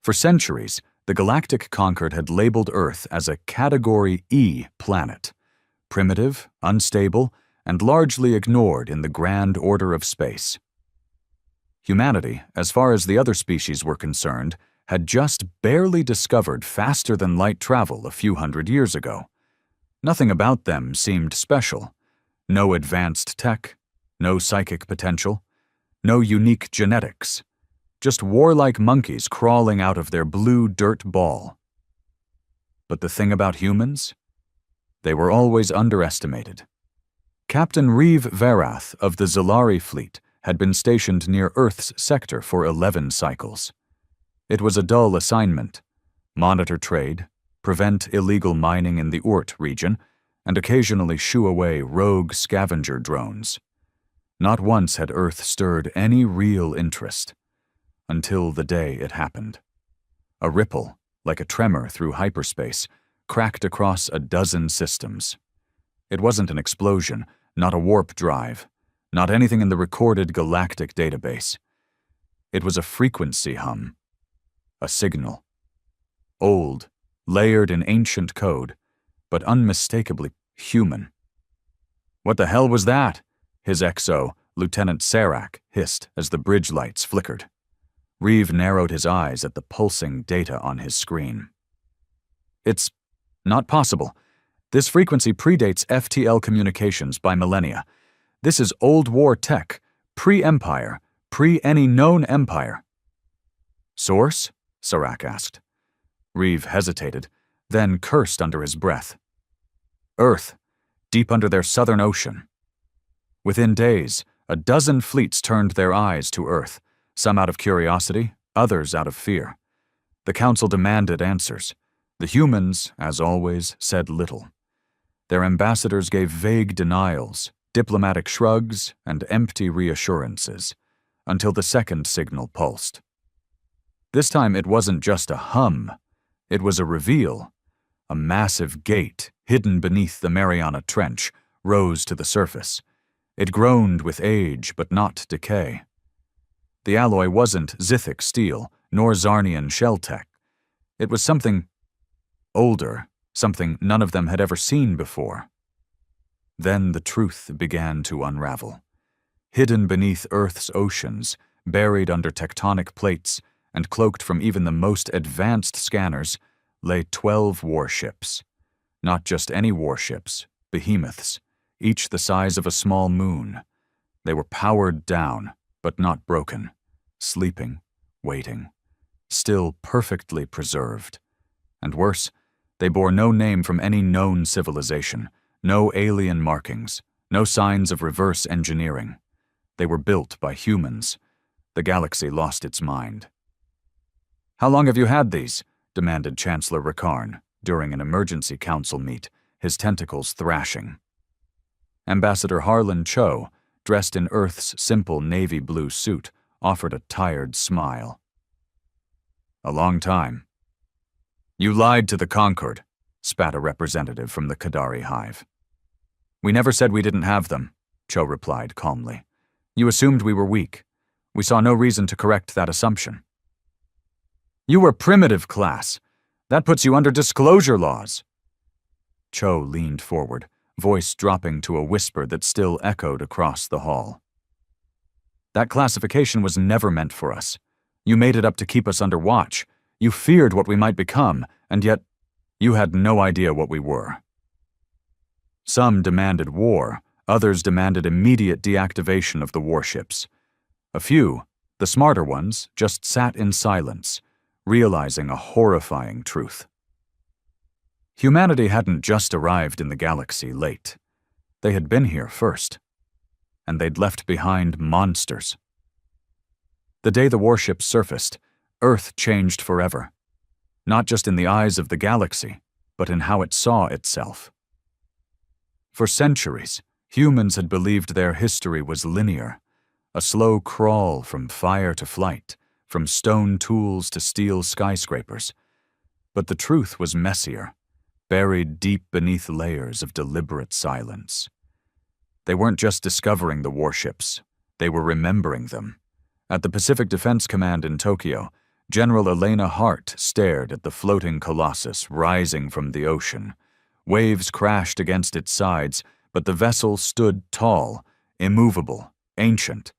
For centuries, the Galactic Concord had labeled Earth as a Category E planet, primitive, unstable, and largely ignored in the grand order of space. Humanity, as far as the other species were concerned, had just barely discovered faster-than-light travel a few hundred years ago. Nothing about them seemed special. No advanced tech, no psychic potential, no unique genetics. Just warlike monkeys crawling out of their blue dirt ball. But the thing about humans? They were always underestimated. Captain Reeve Verath of the Zilari fleet had been stationed near Earth's sector for 11 cycles. It was a dull assignment: monitor trade, prevent illegal mining in the Oort region, and occasionally shoo away rogue scavenger drones. Not once had Earth stirred any real interest. Until the day it happened. A ripple, like a tremor through hyperspace, cracked across a dozen systems. It wasn't an explosion, not a warp drive, not anything in the recorded galactic database. It was a frequency hum. A signal. Old, layered in ancient code, but unmistakably human. "What the hell was that?" his XO, Lieutenant Serac, hissed as the bridge lights flickered. Reeve narrowed his eyes at the pulsing data on his screen. "It's not possible. This frequency predates FTL communications by millennia. This is old war tech, pre-empire, pre-any known empire." "Source?" Serac asked. Reeve hesitated, then cursed under his breath. "Earth, deep under their southern ocean." Within days, a dozen fleets turned their eyes to Earth, some out of curiosity, others out of fear. The Council demanded answers. The humans, as always, said little. Their ambassadors gave vague denials, diplomatic shrugs, and empty reassurances, until the second signal pulsed. This time it wasn't just a hum, it was a reveal. A massive gate, hidden beneath the Mariana Trench, rose to the surface. It groaned with age, but not decay. The alloy wasn't Zithic steel, nor Zarnian shell tech. It was something older, something none of them had ever seen before. Then the truth began to unravel. Hidden beneath Earth's oceans, buried under tectonic plates, and cloaked from even the most advanced scanners, lay 12 warships. Not just any warships, behemoths, each the size of a small moon. They were powered down, but not broken, sleeping, waiting, still perfectly preserved. And worse, they bore no name from any known civilization, no alien markings, no signs of reverse engineering. They were built by humans. The galaxy lost its mind. "How long have you had these?" demanded Chancellor Rickarn during an emergency council meet, his tentacles thrashing. Ambassador Harlan Cho, dressed in Earth's simple navy blue suit, offered a tired smile. "A long time." "You lied to the Concord," spat a representative from the Kadari hive. "We never said we didn't have them," Cho replied calmly. "You assumed we were weak. We saw no reason to correct that assumption." "You were primitive class. That puts you under disclosure laws." Cho leaned forward, voice dropping to a whisper that still echoed across the hall. "That classification was never meant for us. You made it up to keep us under watch. You feared what we might become, and yet you had no idea what we were." Some demanded war, others demanded immediate deactivation of the warships. A few, the smarter ones, just sat in silence, realizing a horrifying truth. Humanity hadn't just arrived in the galaxy late. They had been here first. And they'd left behind monsters. The day the warships surfaced, Earth changed forever. Not just in the eyes of the galaxy, but in how it saw itself. For centuries, humans had believed their history was linear, a slow crawl from fire to flight, from stone tools to steel skyscrapers. But the truth was messier, buried deep beneath layers of deliberate silence. They weren't just discovering the warships, they were remembering them. At the Pacific Defense Command in Tokyo, General Elena Hart stared at the floating colossus rising from the ocean. Waves crashed against its sides, but the vessel stood tall, immovable, ancient,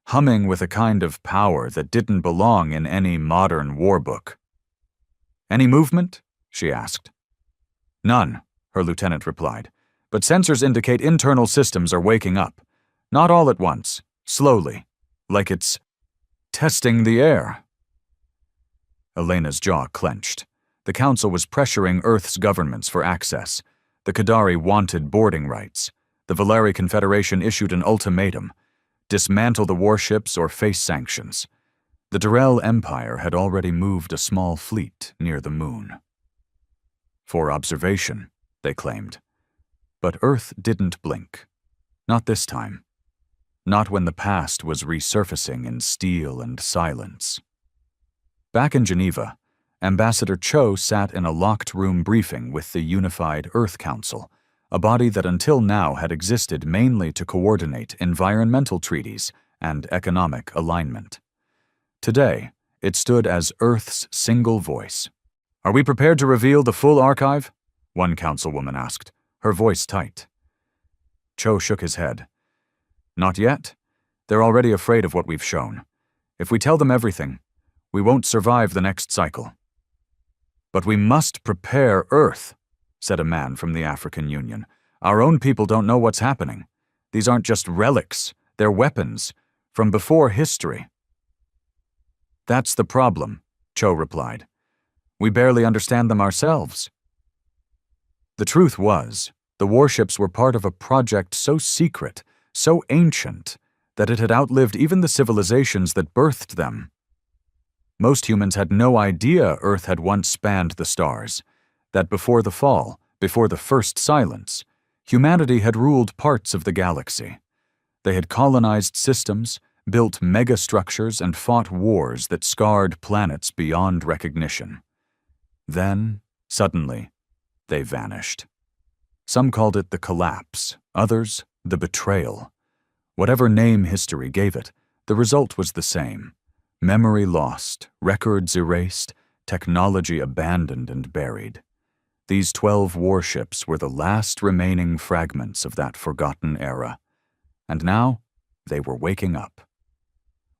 humming with a kind of power that didn't belong in any modern war book. "Any movement?" she asked. "None," her lieutenant replied, "but sensors indicate internal systems are waking up. Not all at once, slowly, like it's testing the air." Elena's jaw clenched. The Council was pressuring Earth's governments for access. The Qadari wanted boarding rights. The Valeri Confederation issued an ultimatum: dismantle the warships or face sanctions. The Durrell Empire had already moved a small fleet near the moon. For observation, they claimed. But Earth didn't blink. Not this time. Not when the past was resurfacing in steel and silence. Back in Geneva, Ambassador Cho sat in a locked-room briefing with the Unified Earth Council, a body that until now had existed mainly to coordinate environmental treaties and economic alignment. Today, it stood as Earth's single voice. "Are we prepared to reveal the full archive?" one councilwoman asked, her voice tight. Cho shook his head. "Not yet. They're already afraid of what we've shown. If we tell them everything, we won't survive the next cycle." "But we must prepare Earth," said a man from the African Union. "Our own people don't know what's happening. These aren't just relics, they're weapons, from before history." "That's the problem," Cho replied. "We barely understand them ourselves." The truth was, the warships were part of a project so secret, so ancient, that it had outlived even the civilizations that birthed them. Most humans had no idea Earth had once spanned the stars, that before the fall, before the first silence, humanity had ruled parts of the galaxy. They had colonized systems, built megastructures, and fought wars that scarred planets beyond recognition. Then, suddenly, they vanished. Some called it the collapse, others the betrayal. Whatever name history gave it, the result was the same. Memory lost, records erased, technology abandoned and buried. These 12 warships were the last remaining fragments of that forgotten era. And now, they were waking up.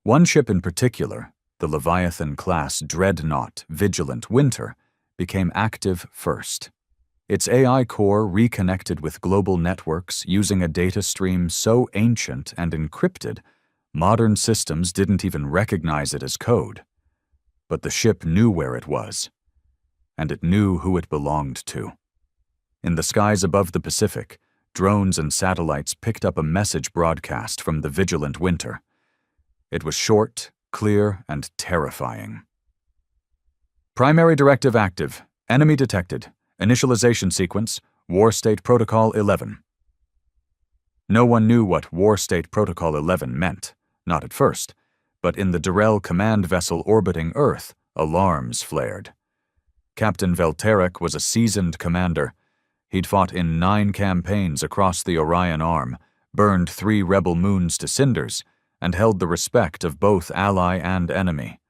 One ship in particular, the Leviathan-class dreadnought Vigilant Winter, became active first. Its AI core reconnected with global networks using a data stream so ancient and encrypted, modern systems didn't even recognize it as code. But the ship knew where it was, and it knew who it belonged to. In the skies above the Pacific, drones and satellites picked up a message broadcast from the Vigilant Winter. It was short, clear, and terrifying. "Primary directive active. Enemy detected. Initialization sequence, War State Protocol 11. No one knew what War State Protocol 11 meant, not at first, but in the Durrell command vessel orbiting Earth, alarms flared. Captain Velterek was a seasoned commander. He'd fought in 9 campaigns across the Orion Arm, burned 3 rebel moons to cinders, and held the respect of both ally and enemy.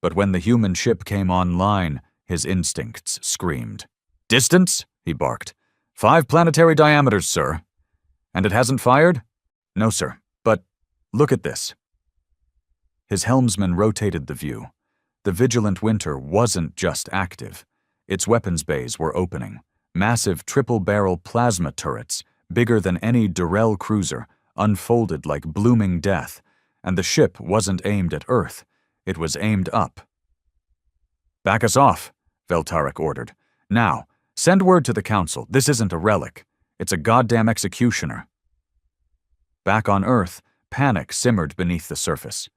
But when the human ship came online, his instincts screamed. "Distance?" he barked. 5 planetary diameters, sir." "And it hasn't fired?" "No, sir. But look at this." His helmsman rotated the view. The Vigilant Winter wasn't just active. Its weapons bays were opening. Massive triple-barrel plasma turrets, bigger than any Durrell cruiser, unfolded like blooming death, and the ship wasn't aimed at Earth. It was aimed up. "Back us off," Veltarek ordered. "Now, send word to the Council. This isn't a relic. It's a goddamn executioner." Back on Earth, panic simmered beneath the surface.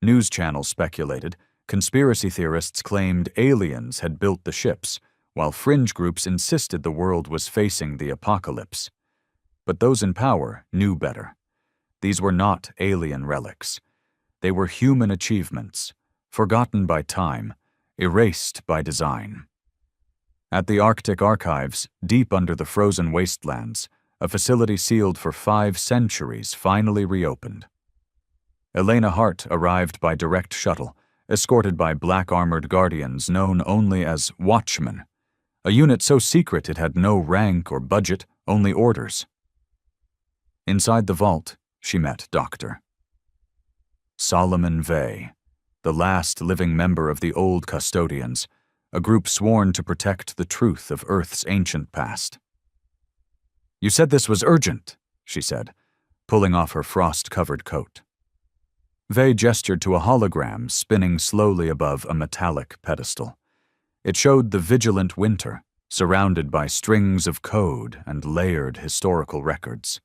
News channels speculated, conspiracy theorists claimed aliens had built the ships, while fringe groups insisted the world was facing the apocalypse. But those in power knew better. These were not alien relics. They were human achievements, forgotten by time, erased by design. At the Arctic Archives, deep under the frozen wastelands, a facility sealed for 5 centuries finally reopened. Elena Hart arrived by direct shuttle, escorted by black-armored guardians known only as Watchmen, a unit so secret it had no rank or budget, only orders. Inside the vault, she met Dr. Solomon Vey, the last living member of the Old Custodians, a group sworn to protect the truth of Earth's ancient past. "You said this was urgent," she said, pulling off her frost-covered coat. Vey gestured to a hologram spinning slowly above a metallic pedestal. It showed the vigilant winter, surrounded by strings of code and layered historical records.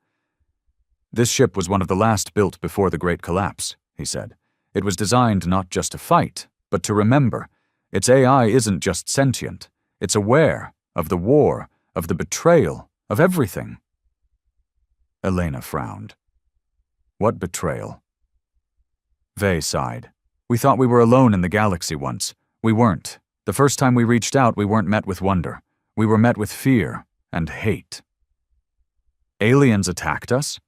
"This ship was one of the last built before the Great Collapse," he said. "It was designed not just to fight, but to remember. Its AI isn't just sentient. It's aware of the war, of the betrayal, of everything." Elena frowned. "What betrayal?" Vey sighed. "We thought we were alone in the galaxy once. We weren't. The first time we reached out, we weren't met with wonder. We were met with fear and hate." "Aliens attacked us?"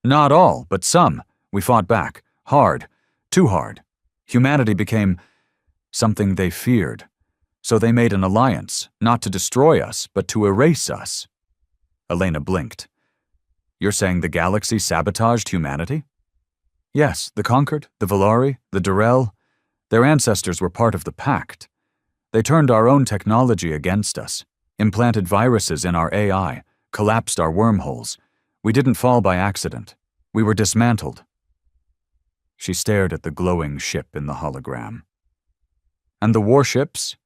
"Not all, but some. We fought back. Hard. Too hard. Humanity became something they feared. So they made an alliance, not to destroy us, but to erase us." Elena blinked. "You're saying the galaxy sabotaged humanity?" "Yes, the Conquered, the Valari, the Durrell. Their ancestors were part of the Pact. They turned our own technology against us, implanted viruses in our AI, collapsed our wormholes. We didn't fall by accident. We were dismantled." She stared at the glowing ship in the hologram. "And the warships?"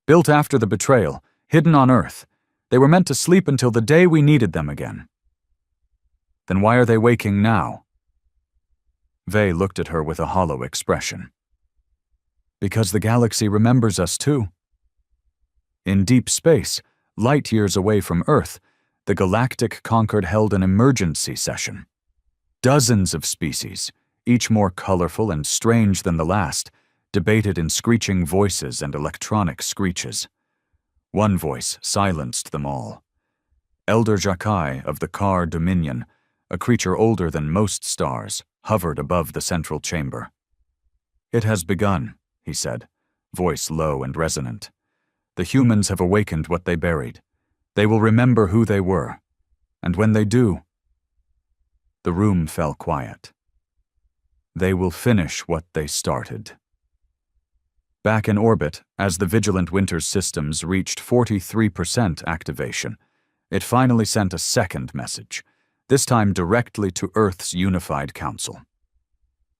"Built after the betrayal, hidden on Earth. They were meant to sleep until the day we needed them again." "Then why are they waking now?" Vey looked at her with a hollow expression. "Because the galaxy remembers us too." In deep space, light years away from Earth, the Galactic Concord held an emergency session. Dozens of species, each more colorful and strange than the last, debated in screeching voices and electronic screeches. One voice silenced them all. Elder Jakai of the Kar Dominion, a creature older than most stars, hovered above the central chamber. "It has begun," he said, voice low and resonant. "The humans have awakened what they buried. They will remember who they were. And when they do..." The room fell quiet. "They will finish what they started." Back in orbit, as the Vigilant Winter's systems reached 43% activation, it finally sent a second message, this time directly to Earth's Unified Council.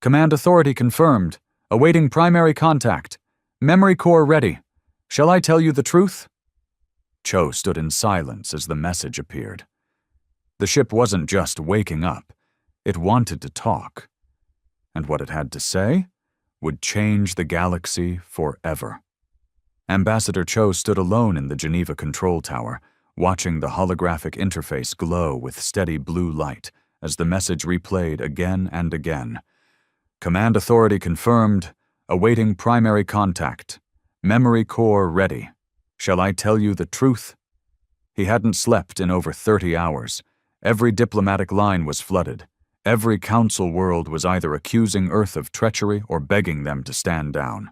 "Command authority confirmed. Awaiting primary contact. Memory core ready. Shall I tell you the truth?" Cho stood in silence as the message appeared. The ship wasn't just waking up. It wanted to talk. And what it had to say would change the galaxy forever. Ambassador Cho stood alone in the Geneva control tower, watching the holographic interface glow with steady blue light as the message replayed again and again. "Command authority confirmed. Awaiting primary contact. Memory core ready. Shall I tell you the truth?" He hadn't slept in over 30 hours. Every diplomatic line was flooded. Every council world was either accusing Earth of treachery or begging them to stand down.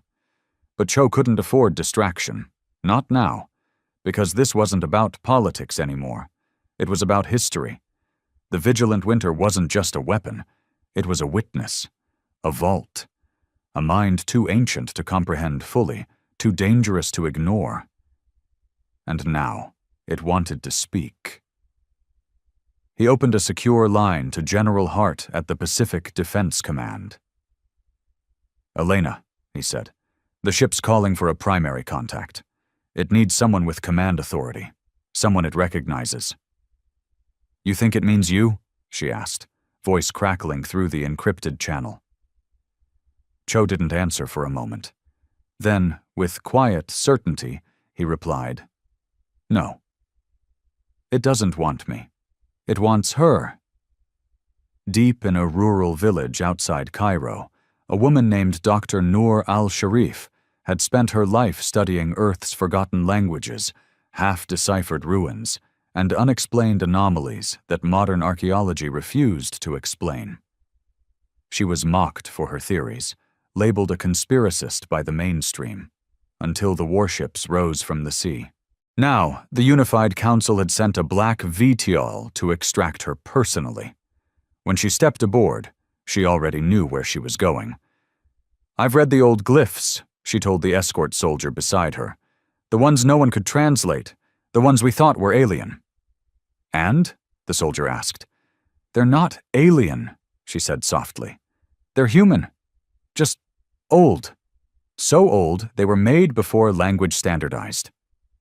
But Cho couldn't afford distraction. Not now. Because this wasn't about politics anymore. It was about history. The Vigilant Winter wasn't just a weapon. It was a witness. A vault. A mind too ancient to comprehend fully, too dangerous to ignore. And now, it wanted to speak. He opened a secure line to General Hart at the Pacific Defense Command. "Elena," he said, "the ship's calling for a primary contact. It needs someone with command authority, someone it recognizes." "You think it means you?" she asked, voice crackling through the encrypted channel. Cho didn't answer for a moment. Then, with quiet certainty, he replied, "No. It doesn't want me. It wants her." Deep in a rural village outside Cairo, a woman named Dr. Noor al-Sharif had spent her life studying Earth's forgotten languages, half-deciphered ruins, and unexplained anomalies that modern archaeology refused to explain. She was mocked for her theories, labeled a conspiracist by the mainstream, until the warships rose from the sea. Now, the Unified Council had sent a black VTOL to extract her personally. When she stepped aboard, she already knew where she was going. "I've read the old glyphs," she told the escort soldier beside her. "The ones no one could translate, the ones we thought were alien." "And?" the soldier asked. "They're not alien," she said softly. "They're human. Just old. So old they were made before language standardized.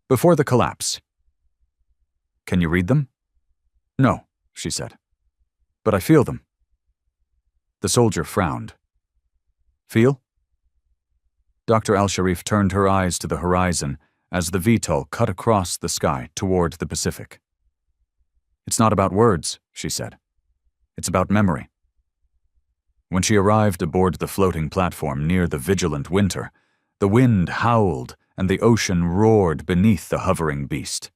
Before the collapse." "Can you read them?" "No," she said. "But I feel them." The soldier frowned. "Feel?" Dr. Al-Sharif turned her eyes to the horizon as the VTOL cut across the sky toward the Pacific. "It's not about words," she said. "It's about memory." When she arrived aboard the floating platform near the vigilant winter, the wind howled and the ocean roared beneath the hovering beast.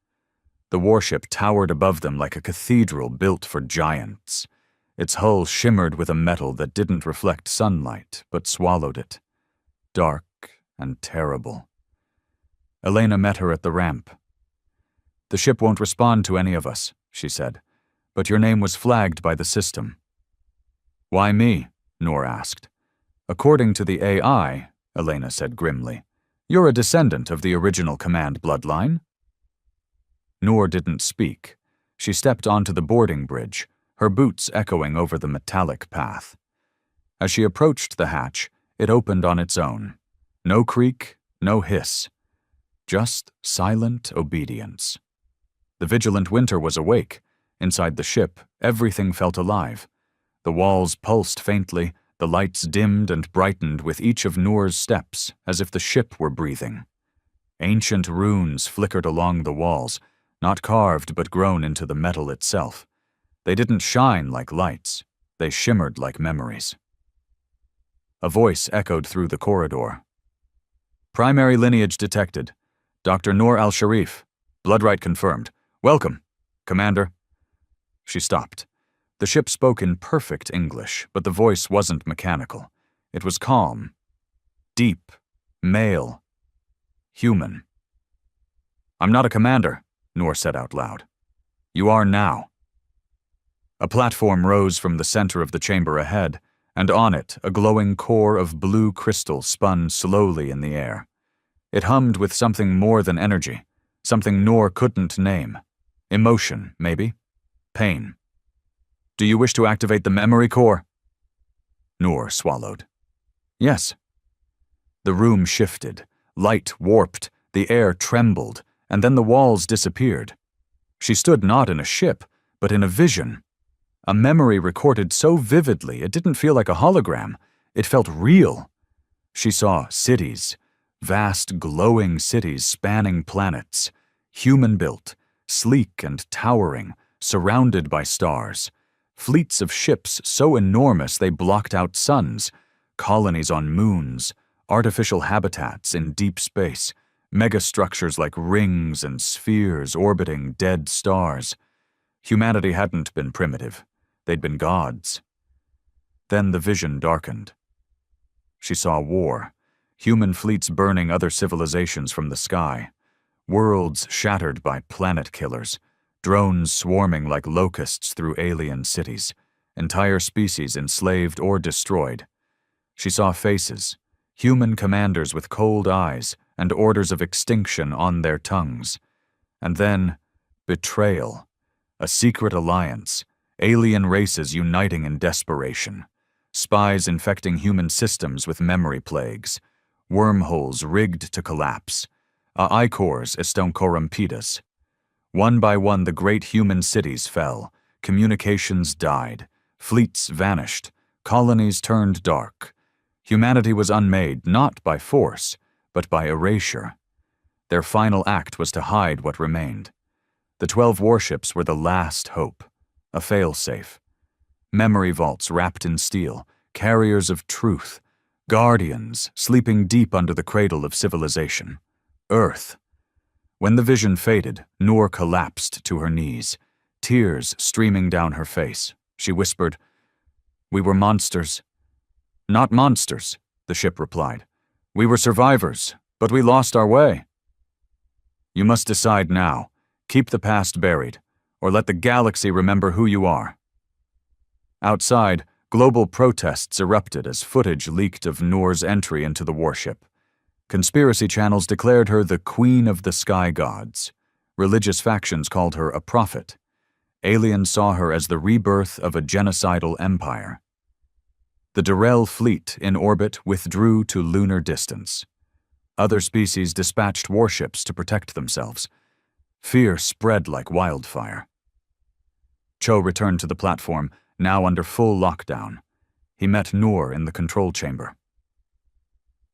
The warship towered above them like a cathedral built for giants. Its hull shimmered with a metal that didn't reflect sunlight, but swallowed it. Dark and terrible. Elena met her at the ramp. "The ship won't respond to any of us," she said, "but your name was flagged by the system." "Why me?" Noor asked. "According to the AI," Elena said grimly, "you're a descendant of the original command bloodline." Noor didn't speak. She stepped onto the boarding bridge, her boots echoing over the metallic path. As she approached the hatch, it opened on its own. No creak, no hiss. Just silent obedience. The vigilant winter was awake. Inside the ship, everything felt alive. The walls pulsed faintly, the lights dimmed and brightened with each of Noor's steps, as if the ship were breathing. Ancient runes flickered along the walls, not carved but grown into the metal itself. They didn't shine like lights. They shimmered like memories. A voice echoed through the corridor. "Primary lineage detected. Dr. Noor Al-Sharif. Bloodright confirmed. Welcome, Commander." She stopped. The ship spoke in perfect English, but the voice wasn't mechanical. It was calm, deep, male, human. "I'm not a commander," Noor said out loud. "You are now." A platform rose from the center of the chamber ahead, and on it a glowing core of blue crystal spun slowly in the air. It hummed with something more than energy, something Noor couldn't name. Emotion, maybe? Pain. "Do you wish to activate the memory core?" Noor swallowed. "Yes." The room shifted, light warped, the air trembled, and then the walls disappeared. She stood not in a ship, but in a vision. A memory recorded so vividly it didn't feel like a hologram. It felt real. She saw cities, vast glowing cities spanning planets, human-built, sleek and towering, surrounded by stars. Fleets of ships so enormous they blocked out suns, colonies on moons, artificial habitats in deep space, megastructures like rings and spheres orbiting dead stars. Humanity hadn't been primitive. They'd been gods. Then the vision darkened. She saw war, human fleets burning other civilizations from the sky, worlds shattered by planet killers, drones swarming like locusts through alien cities, entire species enslaved or destroyed. She saw faces, human commanders with cold eyes and orders of extinction on their tongues. And then, betrayal, a secret alliance, alien races uniting in desperation, spies infecting human systems with memory plagues, wormholes rigged to collapse, icors estão corrompidas. One by one the great human cities fell, communications died, fleets vanished, colonies turned dark. Humanity was unmade not by force, but by erasure. Their final act was to hide what remained. The 12 warships were the last hope, a failsafe. Memory vaults wrapped in steel, carriers of truth, guardians sleeping deep under the cradle of civilization. Earth. When the vision faded, Noor collapsed to her knees, tears streaming down her face. She whispered, "We were monsters." "Not monsters," the ship replied. "We were survivors, but we lost our way." "You must decide now. Keep the past buried, or let the galaxy remember who you are." Outside, global protests erupted as footage leaked of Noor's entry into the warship. Conspiracy channels declared her the Queen of the Sky Gods. Religious factions called her a prophet. Aliens saw her as the rebirth of a genocidal empire. The Terran fleet in orbit withdrew to lunar distance. Other species dispatched warships to protect themselves. Fear spread like wildfire. Cho returned to the platform, now under full lockdown. He met Noor in the control chamber.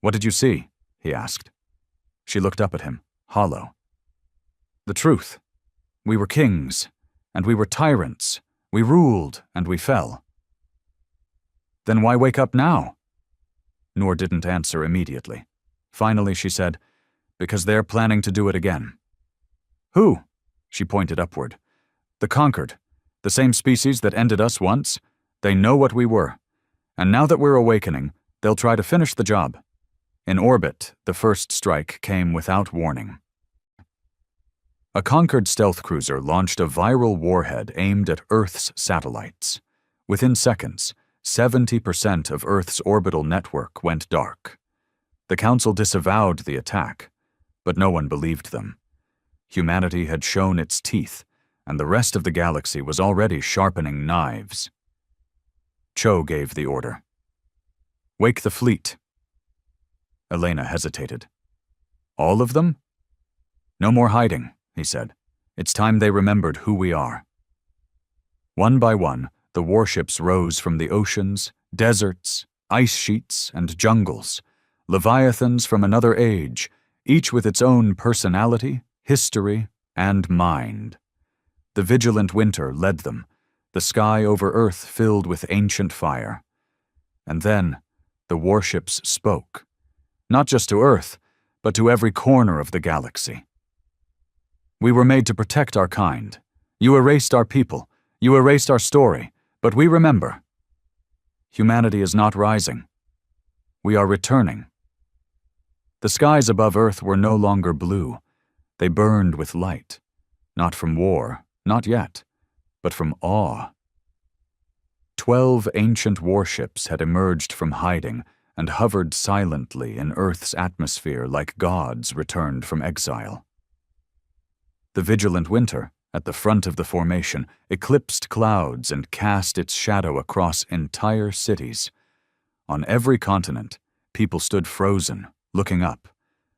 "What did you see?" he asked. She looked up at him, hollow. "The truth. We were kings, and we were tyrants. We ruled, and we fell." "Then why wake up now?" Noor didn't answer immediately. Finally, she said, "Because they're planning to do it again." "Who?" She pointed upward. "The conquered. The same species that ended us once. They know what we were. And now that we're awakening, they'll try to finish the job." In orbit, the first strike came without warning. A conquered stealth cruiser launched a viral warhead aimed at Earth's satellites. Within seconds, 70% of Earth's orbital network went dark. The Council disavowed the attack, but no one believed them. Humanity had shown its teeth, and the rest of the galaxy was already sharpening knives. Cho gave the order. "Wake the fleet." Elena hesitated. "All of them?" "No more hiding," he said. "It's time they remembered who we are." One by one, the warships rose from the oceans, deserts, ice sheets, and jungles, leviathans from another age, each with its own personality, history, and mind. The vigilant winter led them, the sky over Earth filled with ancient fire. And then, the warships spoke. Not just to Earth, but to every corner of the galaxy. "We were made to protect our kind. You erased our people. You erased our story. But we remember. Humanity is not rising. We are returning." The skies above Earth were no longer blue. They burned with light. Not from war, not yet, but from awe. 12 ancient warships had emerged from hiding and hovered silently in Earth's atmosphere like gods returned from exile. The vigilant winter, at the front of the formation, eclipsed clouds and cast its shadow across entire cities. On every continent, people stood frozen, looking up.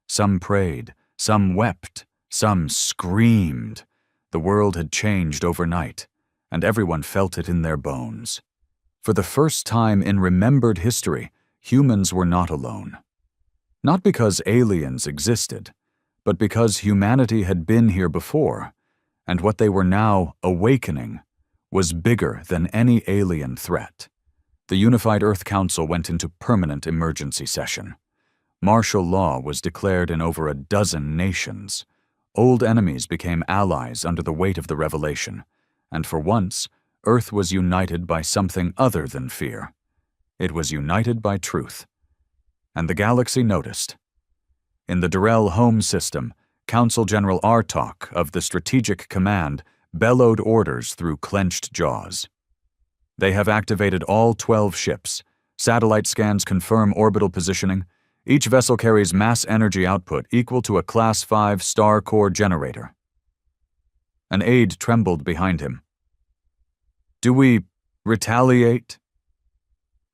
Some prayed, some wept, some screamed. The world had changed overnight, and everyone felt it in their bones. For the first time in remembered history, humans were not alone. Not because aliens existed, but because humanity had been here before, and what they were now awakening was bigger than any alien threat. The Unified Earth Council went into permanent emergency session. Martial law was declared in over a dozen nations. Old enemies became allies under the weight of the revelation, and for once, Earth was united by something other than fear. It was united by truth. And the galaxy noticed. In the Terran home system, Council General Artok of the Strategic Command bellowed orders through clenched jaws. "They have activated all 12 ships. Satellite scans confirm orbital positioning. Each vessel carries mass energy output equal to a Class 5 star core generator." An aide trembled behind him. "Do we retaliate?"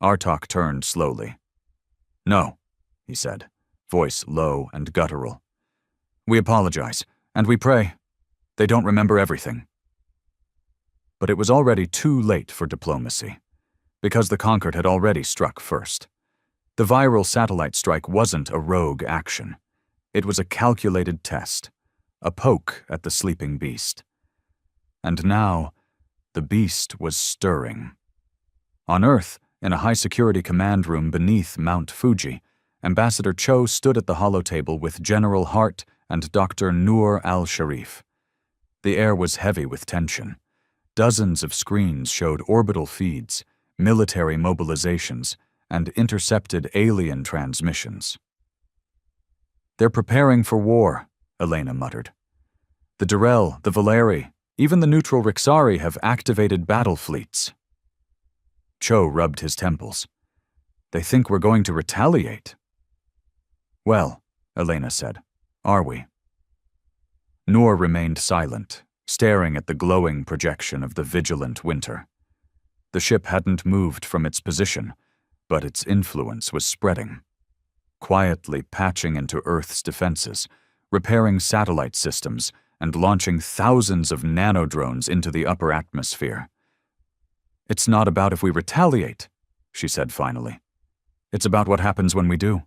Artok turned slowly. "No," he said, voice low and guttural. "We apologize, and we pray. They don't remember everything." But it was already too late for diplomacy, because the conquered had already struck first. The viral satellite strike wasn't a rogue action. It was a calculated test, a poke at the sleeping beast. And now, the beast was stirring. On Earth, in a high-security command room beneath Mount Fuji, Ambassador Cho stood at the holotable with General Hart and Dr. Noor al-Sharif. The air was heavy with tension. Dozens of screens showed orbital feeds, military mobilizations, and intercepted alien transmissions. "They're preparing for war," Elena muttered. "The Durrell, the Valeri, even the neutral Rixari have activated battle fleets." Cho rubbed his temples. "They think we're going to retaliate." "Well," Elena said, "are we?" Noor remained silent, staring at the glowing projection of the vigilant winter. The ship hadn't moved from its position, but its influence was spreading, quietly patching into Earth's defenses, repairing satellite systems, and launching thousands of nanodrones into the upper atmosphere. "It's not about if we retaliate," she said finally. "It's about what happens when we do."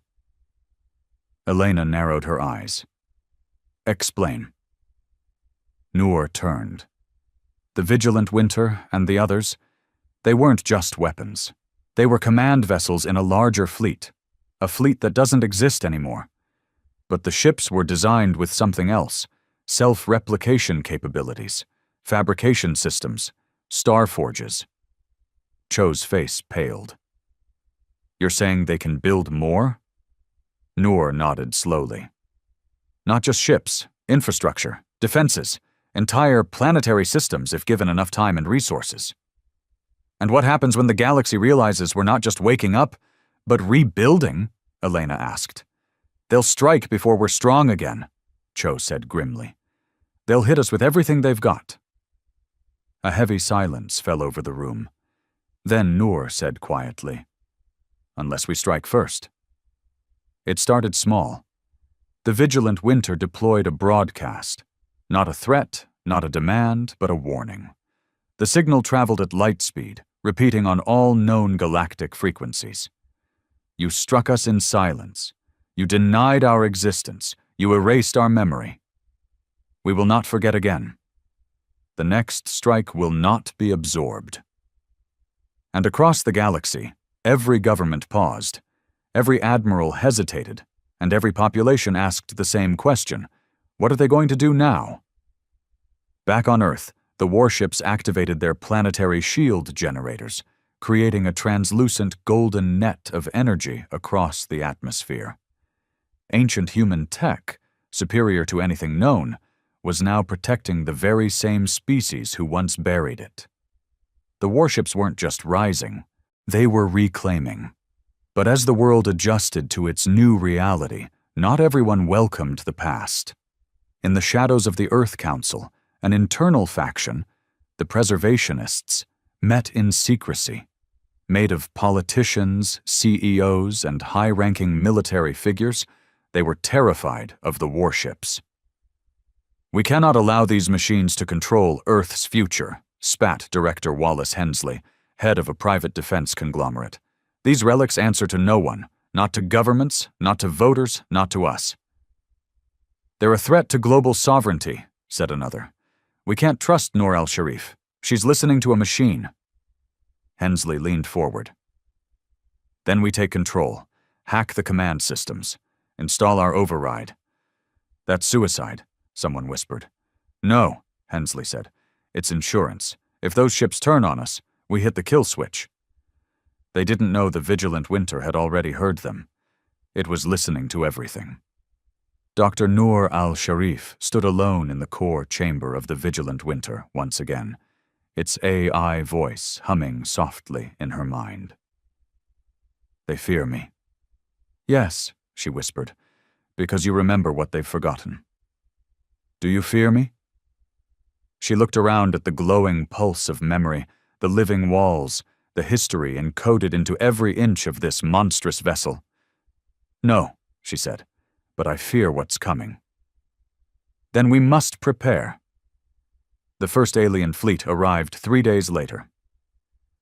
Elena narrowed her eyes. "Explain." Noor turned. The vigilant winter and the others, they weren't just weapons. They were command vessels in a larger fleet, a fleet that doesn't exist anymore. But the ships were designed with something else: self-replication capabilities, fabrication systems, star forges. Cho's face paled. "You're saying they can build more?" Noor nodded slowly. "Not just ships, infrastructure, defenses, entire planetary systems if given enough time and resources." "And what happens when the galaxy realizes we're not just waking up, but rebuilding?" Elena asked. "They'll strike before we're strong again," Cho said grimly. "They'll hit us with everything they've got." A heavy silence fell over the room. Then Noor said quietly, "Unless we strike first." It started small. The vigilant winter deployed a broadcast. Not a threat, not a demand, but a warning. The signal traveled at light speed, repeating on all known galactic frequencies. "You struck us in silence. You denied our existence. You erased our memory. We will not forget again. The next strike will not be absorbed." And across the galaxy, every government paused. Every admiral hesitated, and every population asked the same question: what are they going to do now? Back on Earth, the warships activated their planetary shield generators, creating a translucent golden net of energy across the atmosphere. Ancient human tech, superior to anything known, was now protecting the very same species who once buried it. The warships weren't just rising, they were reclaiming. But as the world adjusted to its new reality, not everyone welcomed the past. In the shadows of the Earth Council, an internal faction, the preservationists, met in secrecy. Made of politicians, CEOs, and high-ranking military figures, they were terrified of the warships. "We cannot allow these machines to control Earth's future," spat Director Wallace Hensley, head of a private defense conglomerate. "These relics answer to no one, not to governments, not to voters, not to us." "They're a threat to global sovereignty," said another. "We can't trust Noor al-Sharif. She's listening to a machine." Hensley leaned forward. "Then we take control, hack the command systems, install our override." "That's suicide," someone whispered. "No," Hensley said. "It's insurance. If those ships turn on us, we hit the kill switch." They didn't know the vigilant winter had already heard them. It was listening to everything. Dr. Noor al-Sharif stood alone in the core chamber of the vigilant winter once again, its AI voice humming softly in her mind. "They fear me." "Yes," she whispered, "because you remember what they've forgotten." "Do you fear me?" She looked around at the glowing pulse of memory, the living walls, the history encoded into every inch of this monstrous vessel. "No," she said, "but I fear what's coming." "Then we must prepare." The first alien fleet arrived 3 days later.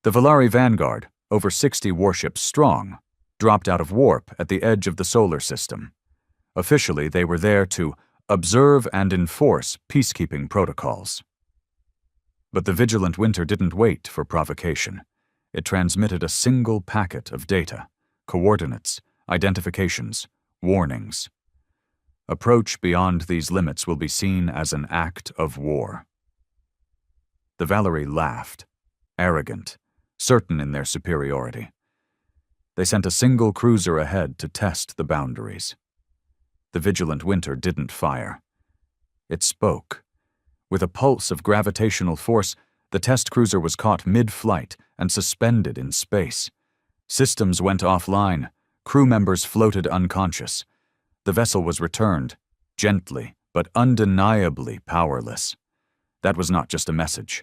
The Valari Vanguard, over 60 warships strong, dropped out of warp at the edge of the solar system. Officially, they were there to observe and enforce peacekeeping protocols. But the vigilant winter didn't wait for provocation. It transmitted a single packet of data, coordinates, identifications, warnings. Approach beyond these limits will be seen as an act of war. The Valeri laughed, arrogant, certain in their superiority. They sent a single cruiser ahead to test the boundaries. The vigilant Winter didn't fire. It spoke. With a pulse of gravitational force, the test cruiser was caught mid-flight and suspended in space. Systems went offline. Crew members floated unconscious. The vessel was returned, gently but undeniably powerless. That was not just a message.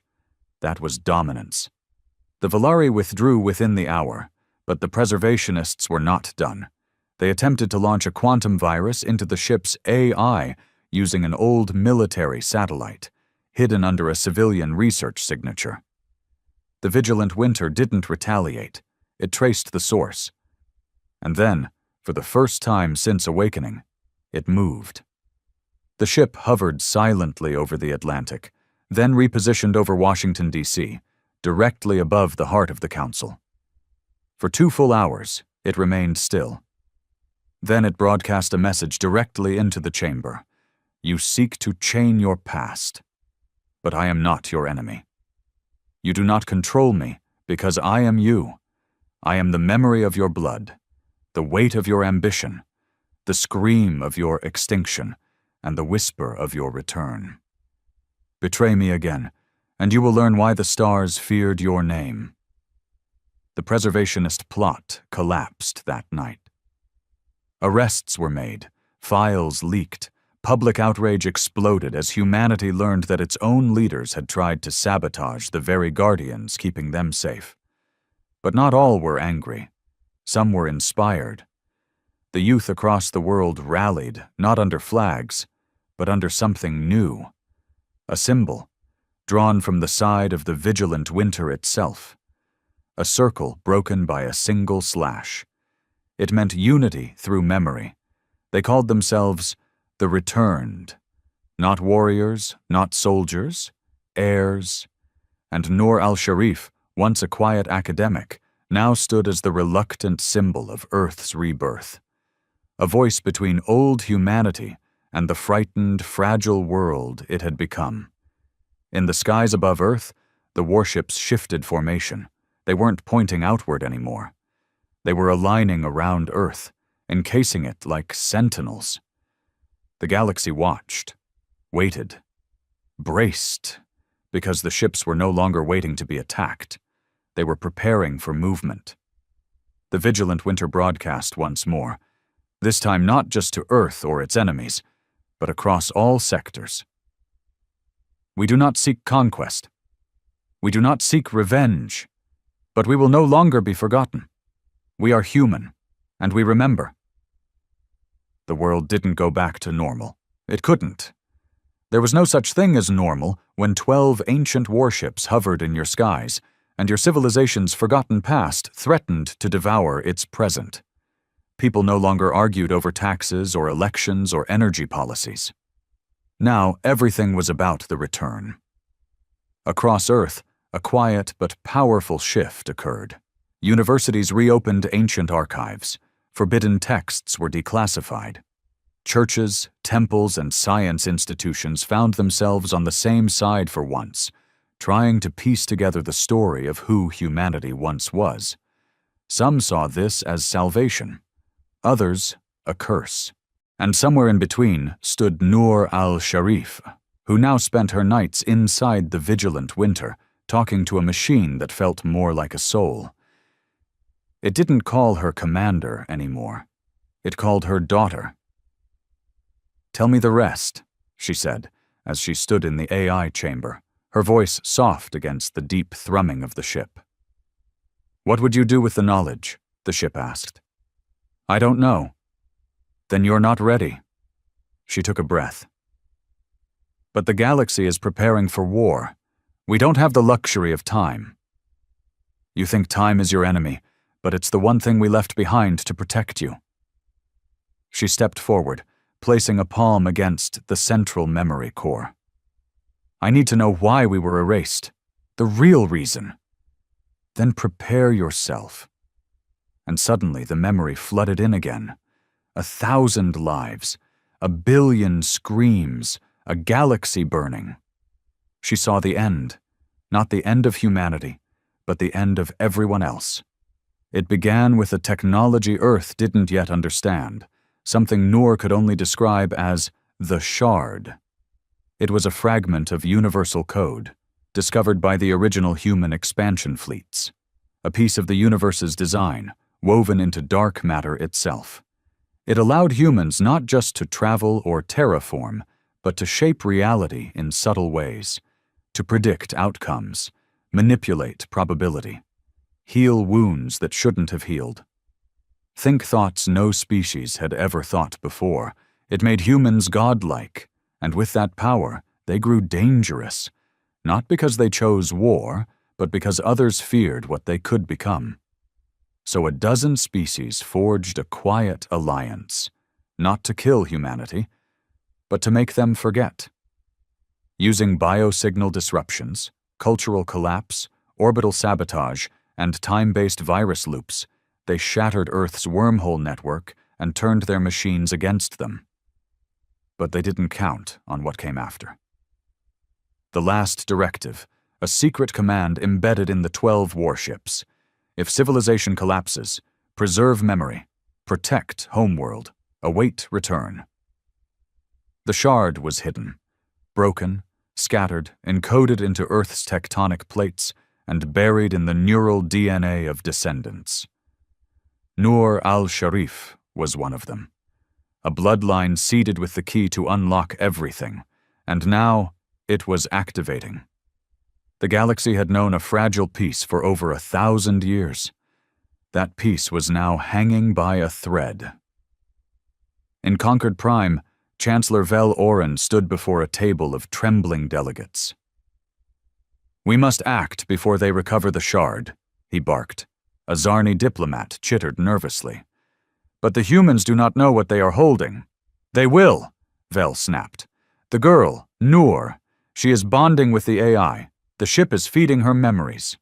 That was dominance. The Volari withdrew within the hour, but the preservationists were not done. They attempted to launch a quantum virus into the ship's AI using an old military satellite, hidden under a civilian research signature. The vigilant Winter didn't retaliate. It traced the source. And then, for the first time since awakening, it moved. The ship hovered silently over the Atlantic, then repositioned over Washington, D.C., directly above the heart of the Council. For 2 full hours, it remained still. Then it broadcast a message directly into the chamber. You seek to chain your past, but I am not your enemy. You do not control me because I am you. I am the memory of your blood, the weight of your ambition, the scream of your extinction, and the whisper of your return. Betray me again, and you will learn why the stars feared your name. The preservationist plot collapsed that night. Arrests were made, files leaked, public outrage exploded as humanity learned that its own leaders had tried to sabotage the very guardians keeping them safe. But not all were angry. Some were inspired. The youth across the world rallied, not under flags, but under something new. A symbol, drawn from the side of the vigilant Winter itself. A circle broken by a single slash. It meant unity through memory. They called themselves the Returned. Not warriors, not soldiers, heirs. And Noor al-Sharif, once a quiet academic, now stood as the reluctant symbol of Earth's rebirth. A voice between old humanity and the frightened, fragile world it had become. In the skies above Earth, the warships shifted formation. They weren't pointing outward anymore. They were aligning around Earth, encasing it like sentinels. The galaxy watched, waited, braced, because the ships were no longer waiting to be attacked. They were preparing for movement. The vigilant Winter broadcast once more, this time not just to Earth or its enemies, but across all sectors. We do not seek conquest. We do not seek revenge, but we will no longer be forgotten. We are human, and we remember. The world didn't go back to normal. It couldn't. There was no such thing as normal when 12 ancient warships hovered in your skies, and your civilization's forgotten past threatened to devour its present. People no longer argued over taxes or elections or energy policies. Now everything was about the return. Across Earth, a quiet but powerful shift occurred. Universities reopened ancient archives. Forbidden texts were declassified. Churches, temples, and science institutions found themselves on the same side for once, trying to piece together the story of who humanity once was. Some saw this as salvation, others a curse. And somewhere in between stood Noor al-Sharif, who now spent her nights inside the vigilant Winter, talking to a machine that felt more like a soul. It didn't call her commander anymore. It called her daughter. "Tell me the rest," she said, as she stood in the AI chamber, her voice soft against the deep thrumming of the ship. "What would you do with the knowledge?" the ship asked. "I don't know." "Then you're not ready." She took a breath. "But the galaxy is preparing for war. We don't have the luxury of time." "You think time is your enemy, but it's the one thing we left behind to protect you." She stepped forward, placing a palm against the central memory core. "I need to know why we were erased, the real reason. Then prepare yourself." And suddenly the memory flooded in again. 1,000 lives, 1 billion screams, a galaxy burning. She saw the end, not the end of humanity, but the end of everyone else. It began with a technology Earth didn't yet understand, something Noor could only describe as the Shard. It was a fragment of universal code, discovered by the original human expansion fleets, a piece of the universe's design, woven into dark matter itself. It allowed humans not just to travel or terraform, but to shape reality in subtle ways, to predict outcomes, manipulate probability, heal wounds that shouldn't have healed. Think thoughts no species had ever thought before. It made humans godlike, and with that power, they grew dangerous, not because they chose war, but because others feared what they could become. So a dozen species forged a quiet alliance, not to kill humanity, but to make them forget. Using biosignal disruptions, cultural collapse, orbital sabotage, and time-based virus loops, they shattered Earth's wormhole network and turned their machines against them. But they didn't count on what came after. The last directive, a secret command embedded in the 12 warships. If civilization collapses, preserve memory, protect homeworld, await return. The Shard was hidden, broken, scattered, encoded into Earth's tectonic plates, and buried in the neural DNA of descendants. Noor al-Sharif was one of them, a bloodline seeded with the key to unlock everything, and now it was activating. The galaxy had known a fragile peace for over 1,000 years. That peace was now hanging by a thread. In Concord Prime, Chancellor Vel Oren stood before a table of trembling delegates. "We must act before they recover the Shard," he barked. A Zarni diplomat chittered nervously. "But the humans do not know what they are holding." "They will," Vel snapped. "The girl, Noor, she is bonding with the AI. The ship is feeding her memories."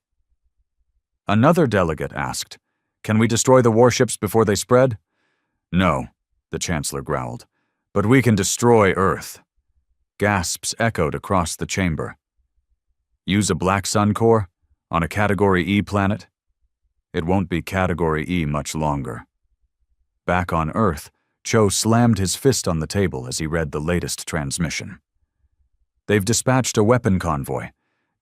Another delegate asked, "Can we destroy the warships before they spread?" "No," the Chancellor growled. "But we can destroy Earth." Gasps echoed across the chamber. "Use a Black Sun core? On a Category E planet?" "It won't be Category E much longer." Back on Earth, Cho slammed his fist on the table as he read the latest transmission. "They've dispatched a weapon convoy.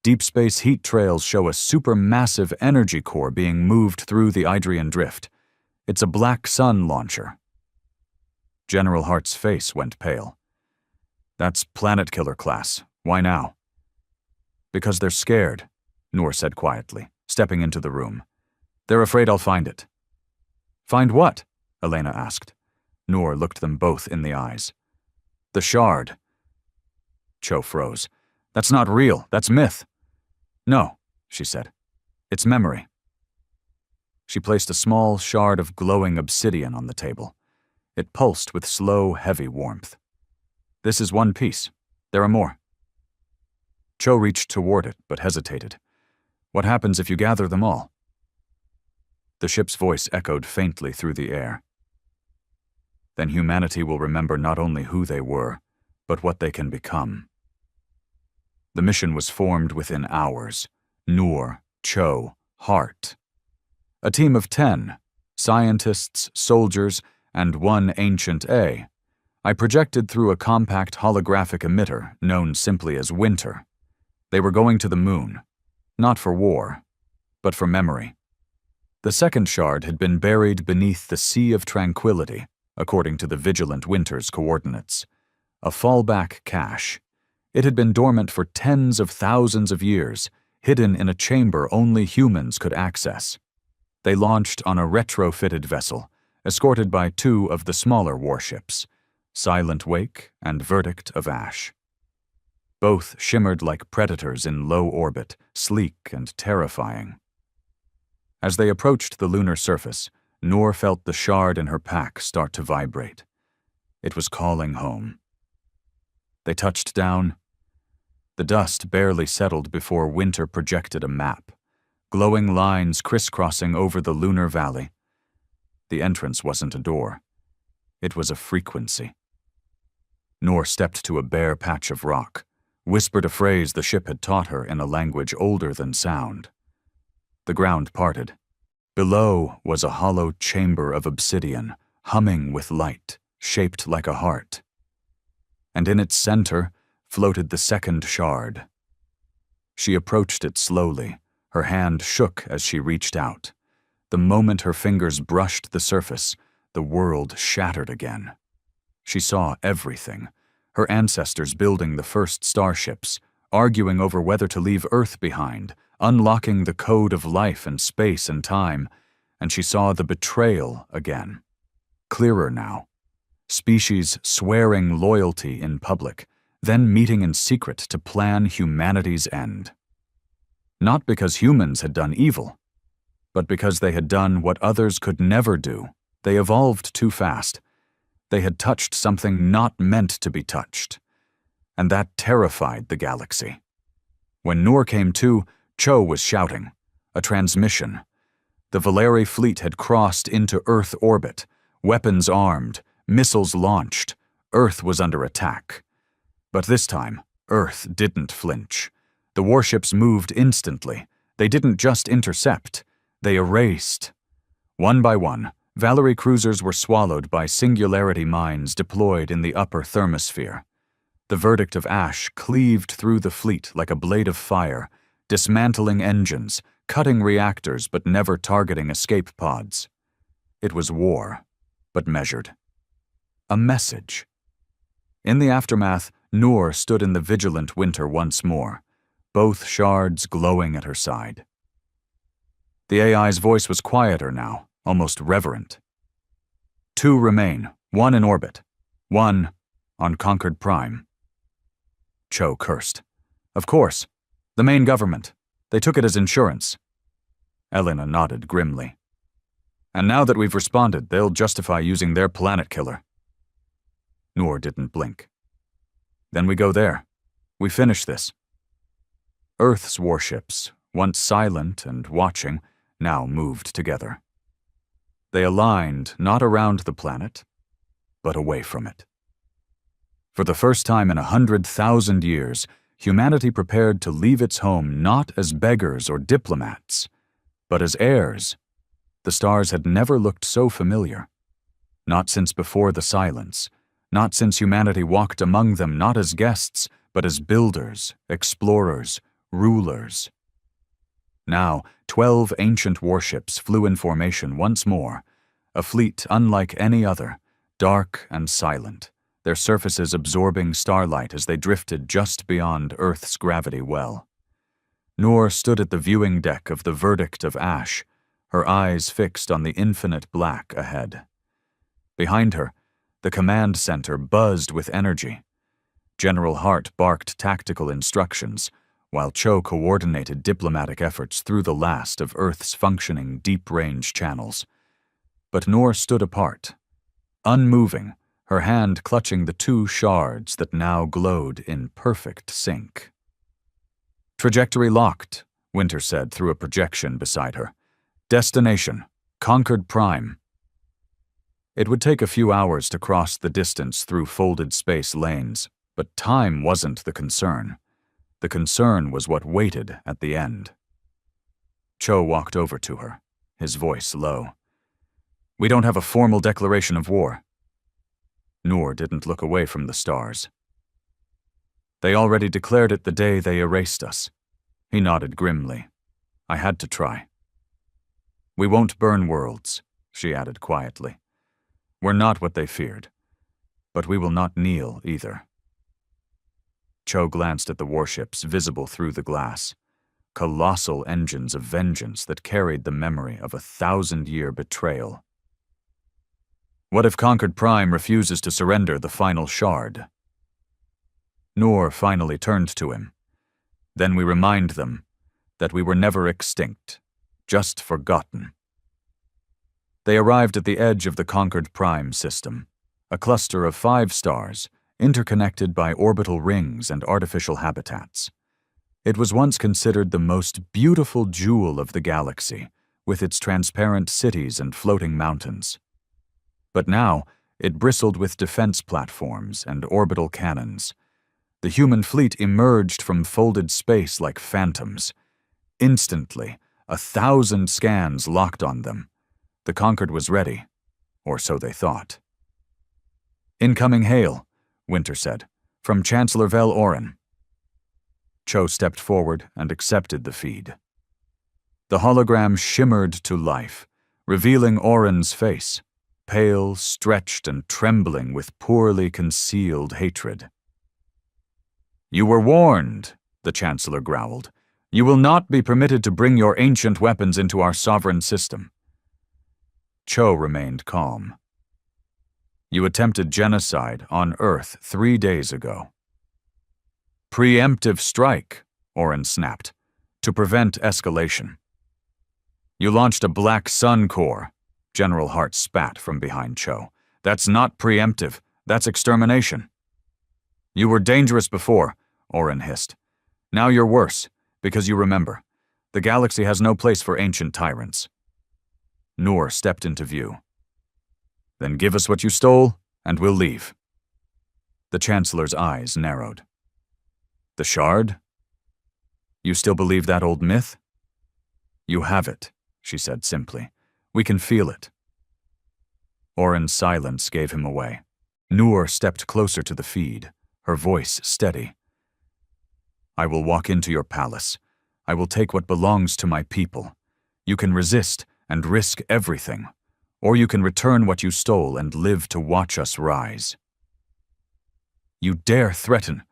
Deep space heat trails show a supermassive energy core being moved through the Idrian Drift. It's a Black Sun launcher." General Hart's face went pale. "That's Planet Killer class. Why now?" "Because they're scared," Noor said quietly, stepping into the room. "They're afraid I'll find it." "Find what?" Elena asked. Noor looked them both in the eyes. "The Shard." Cho froze. "That's not real. That's myth." "No," she said. "It's memory." She placed a small shard of glowing obsidian on the table. It pulsed with slow, heavy warmth. "This is one piece. There are more." Cho reached toward it, but hesitated. "What happens if you gather them all?" The ship's voice echoed faintly through the air. "Then humanity will remember not only who they were, but what they can become." The mission was formed within hours. Noor, Cho, Hart. A team of 10, scientists, soldiers, and one Ancient A. I projected through a compact holographic emitter known simply as Winter. They were going to the moon, not for war, but for memory. The second shard had been buried beneath the Sea of Tranquility, according to the Vigilant Winter's coordinates. A fallback cache. It had been dormant for tens of thousands of years, hidden in a chamber only humans could access. They launched on a retrofitted vessel, escorted by 2 of the smaller warships, Silent Wake and Verdict of Ash. Both shimmered like predators in low orbit, sleek and terrifying. As they approached the lunar surface, Noor felt the shard in her pack start to vibrate. It was calling home. They touched down. The dust barely settled before Winter projected a map, glowing lines crisscrossing over the lunar valley. The entrance wasn't a door. It was a frequency. Noor stepped to a bare patch of rock, whispered a phrase the ship had taught her in a language older than sound. The ground parted. Below was a hollow chamber of obsidian, humming with light, shaped like a heart. And in its center floated the second shard. She approached it slowly. Her hand shook as she reached out. The moment her fingers brushed the surface, the world shattered again. She saw everything. Her ancestors building the first starships, arguing over whether to leave Earth behind, unlocking the code of life and space and time, and she saw the betrayal again. Clearer now. Species swearing loyalty in public, then meeting in secret to plan humanity's end. Not because humans had done evil, but because they had done what others could never do. They evolved too fast. They had touched something not meant to be touched. And that terrified the galaxy. When Noor came to, Cho was shouting. A transmission. The Valeri fleet had crossed into Earth orbit, weapons armed, missiles launched. Earth was under attack. But this time, Earth didn't flinch. The warships moved instantly. They didn't just intercept. They erased. One by one, Valeri cruisers were swallowed by singularity mines deployed in the upper thermosphere. The verdict of ash cleaved through the fleet like a blade of fire, dismantling engines, cutting reactors but never targeting escape pods. It was war, but measured. A message. In the aftermath, Noor stood in the vigilant winter once more, both shards glowing at her side. The AI's voice was quieter now, almost reverent. 2 remain, 1 in orbit, 1 on Concord Prime. Cho cursed. Of course. The main government. They took it as insurance. Elena nodded grimly. And now that we've responded, they'll justify using their planet killer. Noor didn't blink. Then we go there. We finish this. Earth's warships, once silent and watching, now moved together. They aligned not around the planet, but away from it. For the first time in 100,000 years, humanity prepared to leave its home not as beggars or diplomats, but as heirs. The stars had never looked so familiar. Not since before the silence, not since humanity walked among them not as guests, but as builders, explorers, rulers. Now, 12 ancient warships flew in formation once more, a fleet unlike any other, dark and silent, their surfaces absorbing starlight as they drifted just beyond Earth's gravity well. Noor stood at the viewing deck of the verdict of ash, her eyes fixed on the infinite black ahead. Behind her, the command center buzzed with energy. General Hart barked tactical instructions, while Cho coordinated diplomatic efforts through the last of Earth's functioning deep-range channels. But Noor stood apart, unmoving, her hand clutching the 2 shards that now glowed in perfect sync. Trajectory locked, Winter said through a projection beside her. Destination, Concord Prime. It would take a few hours to cross the distance through folded space lanes, but time wasn't the concern. The concern was what waited at the end. Cho walked over to her, his voice low. We don't have a formal declaration of war. Noor didn't look away from the stars. They already declared it the day they erased us. He nodded grimly. I had to try. We won't burn worlds, she added quietly. We're not what they feared, but we will not kneel either. Cho glanced at the warships visible through the glass, colossal engines of vengeance that carried the memory of a 1,000-year betrayal. What if Concord Prime refuses to surrender the final shard? Noor finally turned to him. Then we remind them that we were never extinct, just forgotten. They arrived at the edge of the Concord Prime system, a cluster of 5 stars, interconnected by orbital rings and artificial habitats. It was once considered the most beautiful jewel of the galaxy, with its transparent cities and floating mountains. But now, it bristled with defense platforms and orbital cannons. The human fleet emerged from folded space like phantoms. Instantly, 1,000 scans locked on them. The Concord was ready, or so they thought. "Incoming hail," Winter said, "from Chancellor Vel Oren." Cho stepped forward and accepted the feed. The hologram shimmered to life, revealing Oren's face, pale, stretched, and trembling with poorly concealed hatred. "You were warned," the Chancellor growled. "You will not be permitted to bring your ancient weapons into our sovereign system." Cho remained calm. "You attempted genocide on Earth 3 days ago." "Preemptive strike," Oren snapped, "to prevent escalation." "You launched a Black Sun core," General Hart spat from behind Cho. "That's not preemptive, that's extermination." "You were dangerous before," Oren hissed. "Now you're worse, because you remember, the galaxy has no place for ancient tyrants." Noor stepped into view. "Then give us what you stole, and we'll leave." The Chancellor's eyes narrowed. "The shard? You still believe that old myth?" "You have it," she said simply. "We can feel it." Oren's silence gave him away. Noor stepped closer to the feed, her voice steady. "I will walk into your palace. I will take what belongs to my people. You can resist and risk everything, or you can return what you stole and live to watch us rise." "You dare threaten—"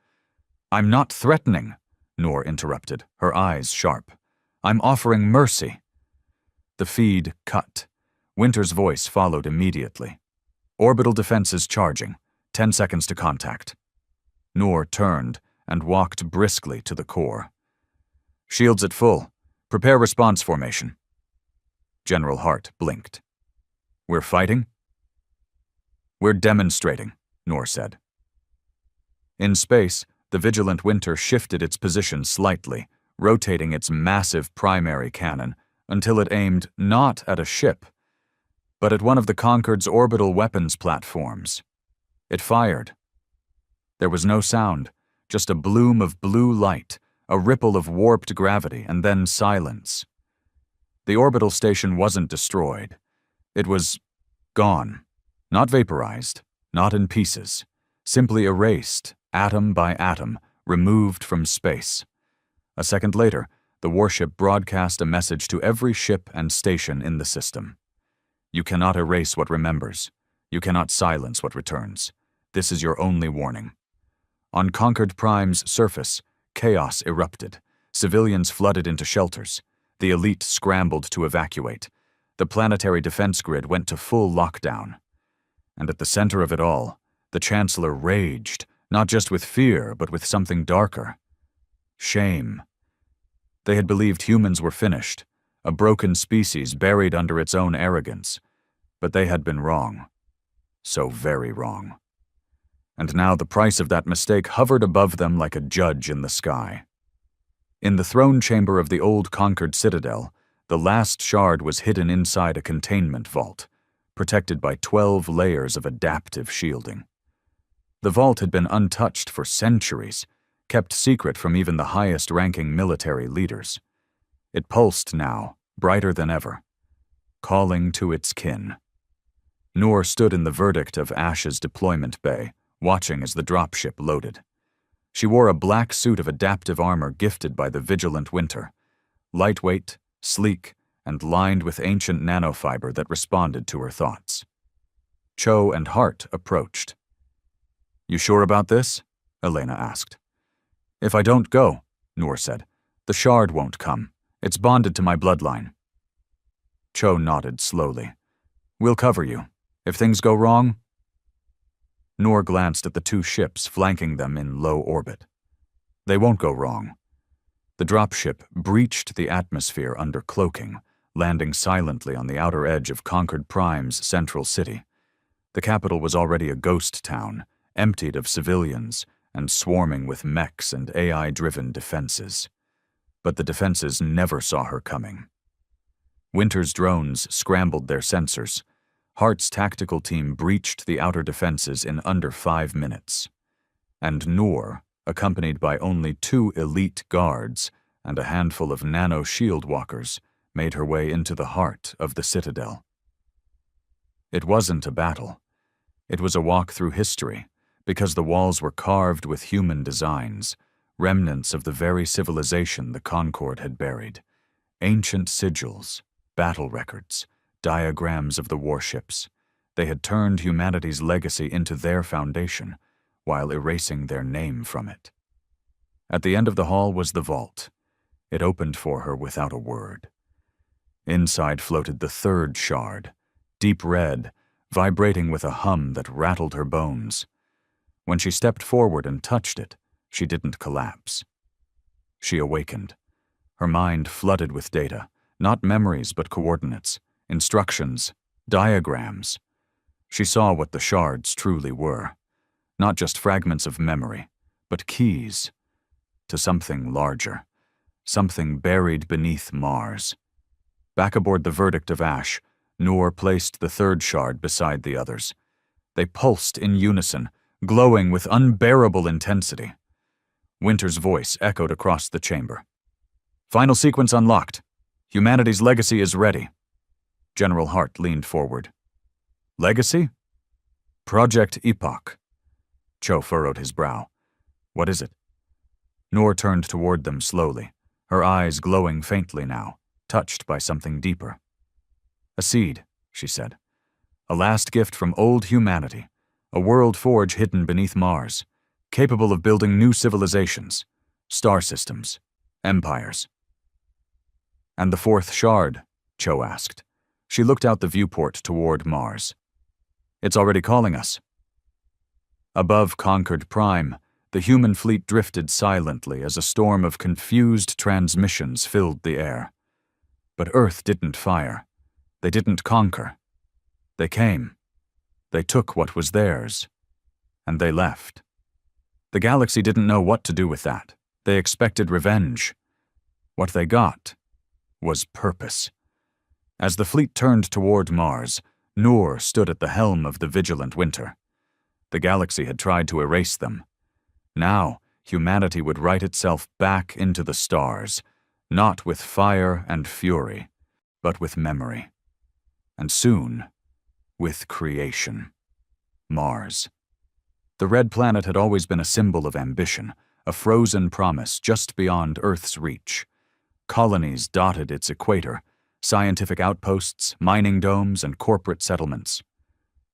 "I'm not threatening," Noor interrupted, her eyes sharp. "I'm offering mercy." The feed cut. Winter's voice followed immediately. "Orbital defenses charging. 10 seconds to contact." Noor turned and walked briskly to the core. "Shields at full. Prepare response formation." General Hart blinked. "We're fighting?" "We're demonstrating," Noor said. In space, the vigilant Winter shifted its position slightly, rotating its massive primary cannon until it aimed not at a ship, but at one of the Concord's orbital weapons platforms. It fired. There was no sound, just a bloom of blue light, a ripple of warped gravity, and then silence. The orbital station wasn't destroyed. It was gone. Not vaporized, not in pieces, simply erased, atom by atom, removed from space. A second later, the warship broadcast a message to every ship and station in the system. "You cannot erase what remembers. You cannot silence what returns. This is your only warning." On Concord Prime's surface, chaos erupted. Civilians flooded into shelters. The elite scrambled to evacuate. The planetary defense grid went to full lockdown. And at the center of it all, the Chancellor raged, not just with fear, but with something darker. Shame. They had believed humans were finished, a broken species buried under its own arrogance. But they had been wrong. So very wrong. And now the price of that mistake hovered above them like a judge in the sky. In the throne chamber of the old Concord Citadel, the last shard was hidden inside a containment vault, protected by 12 layers of adaptive shielding. The vault had been untouched for centuries, kept secret from even the highest-ranking military leaders. It pulsed now, brighter than ever, calling to its kin. Noor stood in the verdict of Ash's deployment bay, watching as the dropship loaded. She wore a black suit of adaptive armor gifted by the vigilant Winter, lightweight, sleek, and lined with ancient nanofiber that responded to her thoughts. Cho and Hart approached. "You sure about this?" Elena asked. "If I don't go," Noor said, "the shard won't come. It's bonded to my bloodline." Cho nodded slowly. "We'll cover you. If things go wrong—" Noor glanced at the 2 ships flanking them in low orbit. "They won't go wrong." The dropship breached the atmosphere under cloaking, landing silently on the outer edge of Concord Prime's central city. The capital was already a ghost town, emptied of civilians and swarming with mechs and AI-driven defenses. But the defenses never saw her coming. Winter's drones scrambled their sensors. Hart's tactical team breached the outer defenses in under 5 minutes. And Noor, accompanied by only 2 elite guards and a handful of nano-shield walkers, made her way into the heart of the citadel. It wasn't a battle. It was a walk through history, because the walls were carved with human designs, remnants of the very civilization the Concorde had buried. Ancient sigils, battle records, diagrams of the warships. They had turned humanity's legacy into their foundation, while erasing their name from it. At the end of the hall was the vault. It opened for her without a word. Inside floated the third shard, deep red, vibrating with a hum that rattled her bones. When she stepped forward and touched it, she didn't collapse. She awakened. Her mind flooded with data, not memories but coordinates, instructions, diagrams. She saw what the shards truly were, not just fragments of memory, but keys to something larger, something buried beneath Mars. Back aboard the Verdict of Ash, Noor placed the third shard beside the others. They pulsed in unison, glowing with unbearable intensity. Winter's voice echoed across the chamber. "Final sequence unlocked. Humanity's legacy is ready." General Hart leaned forward. "Legacy?" "Project Epoch." Cho furrowed his brow. "What is it?" Noor turned toward them slowly, her eyes glowing faintly now, touched by something deeper. "A seed," she said. "A last gift from old humanity, a world forge hidden beneath Mars, capable of building new civilizations, star systems, empires." "And the fourth shard?" Cho asked. She looked out the viewport toward Mars. "It's already calling us." Above Concord Prime, the human fleet drifted silently as a storm of confused transmissions filled the air. But Earth didn't fire. They didn't conquer. They came. They took what was theirs. And they left. The galaxy didn't know what to do with that. They expected revenge. What they got was purpose. As the fleet turned toward Mars, Noor stood at the helm of the vigilant Winter. The galaxy had tried to erase them. Now, humanity would write itself back into the stars, not with fire and fury, but with memory. And soon, with creation. Mars. The red planet had always been a symbol of ambition, a frozen promise just beyond Earth's reach. Colonies dotted its equator, scientific outposts, mining domes, and corporate settlements.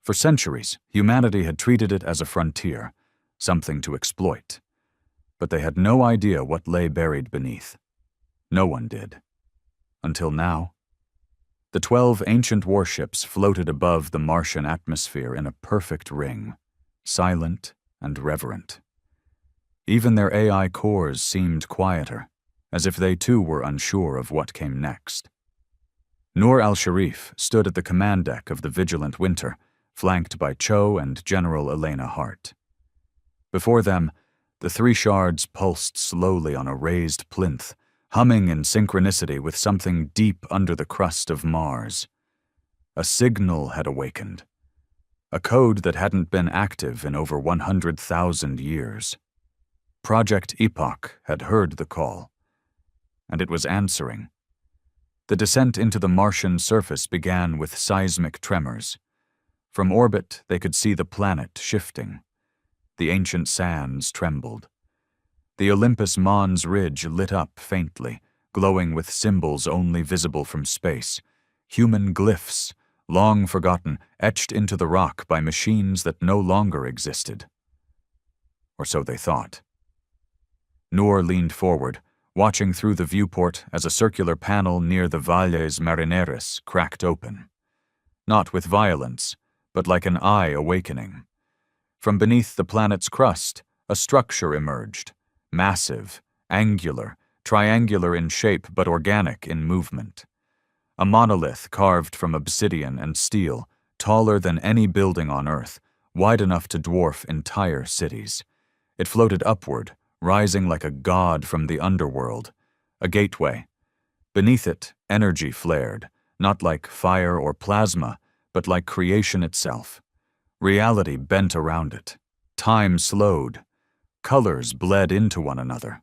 For centuries, humanity had treated it as a frontier, something to exploit. But they had no idea what lay buried beneath. No one did. Until now. The 12 ancient warships floated above the Martian atmosphere in a perfect ring, silent and reverent. Even their AI cores seemed quieter, as if they too were unsure of what came next. Noor al-Sharif stood at the command deck of the vigilant Winter, flanked by Cho and General Elena Hart. Before them, the three shards pulsed slowly on a raised plinth, humming in synchronicity with something deep under the crust of Mars. A signal had awakened. A code that hadn't been active in over 100,000 years. Project Epoch had heard the call, and it was answering. The descent into the Martian surface began with seismic tremors. From orbit, they could see the planet shifting. The ancient sands trembled. The Olympus Mons Ridge lit up faintly, glowing with symbols only visible from space. Human glyphs, long forgotten, etched into the rock by machines that no longer existed. Or so they thought. Noor leaned forward, watching through the viewport as a circular panel near the Valles Marineris cracked open. Not with violence, but like an eye awakening. From beneath the planet's crust, a structure emerged, massive, angular, triangular in shape but organic in movement. A monolith carved from obsidian and steel, taller than any building on Earth, wide enough to dwarf entire cities. It floated upward, rising like a god from the underworld, a gateway. Beneath it, energy flared, not like fire or plasma, but like creation itself. Reality bent around it. Time slowed. Colors bled into one another.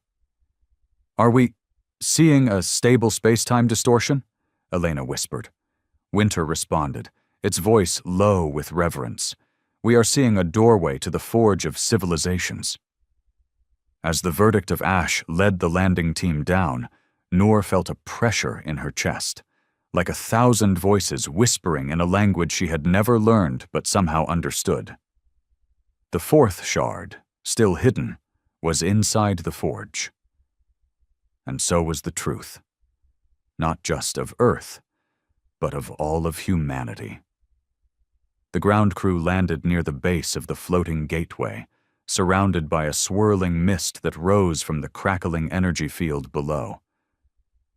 "Are we seeing a stable space-time distortion?" Elena whispered. Winter responded, its voice low with reverence. We are seeing a doorway to the forge of civilizations. As the verdict of Ash led the landing team down, Noor felt a pressure in her chest, like 1,000 voices whispering in a language she had never learned but somehow understood. The fourth shard, still hidden, was inside the forge. And so was the truth, not just of Earth, but of all of humanity. The ground crew landed near the base of the floating gateway, surrounded by a swirling mist that rose from the crackling energy field below.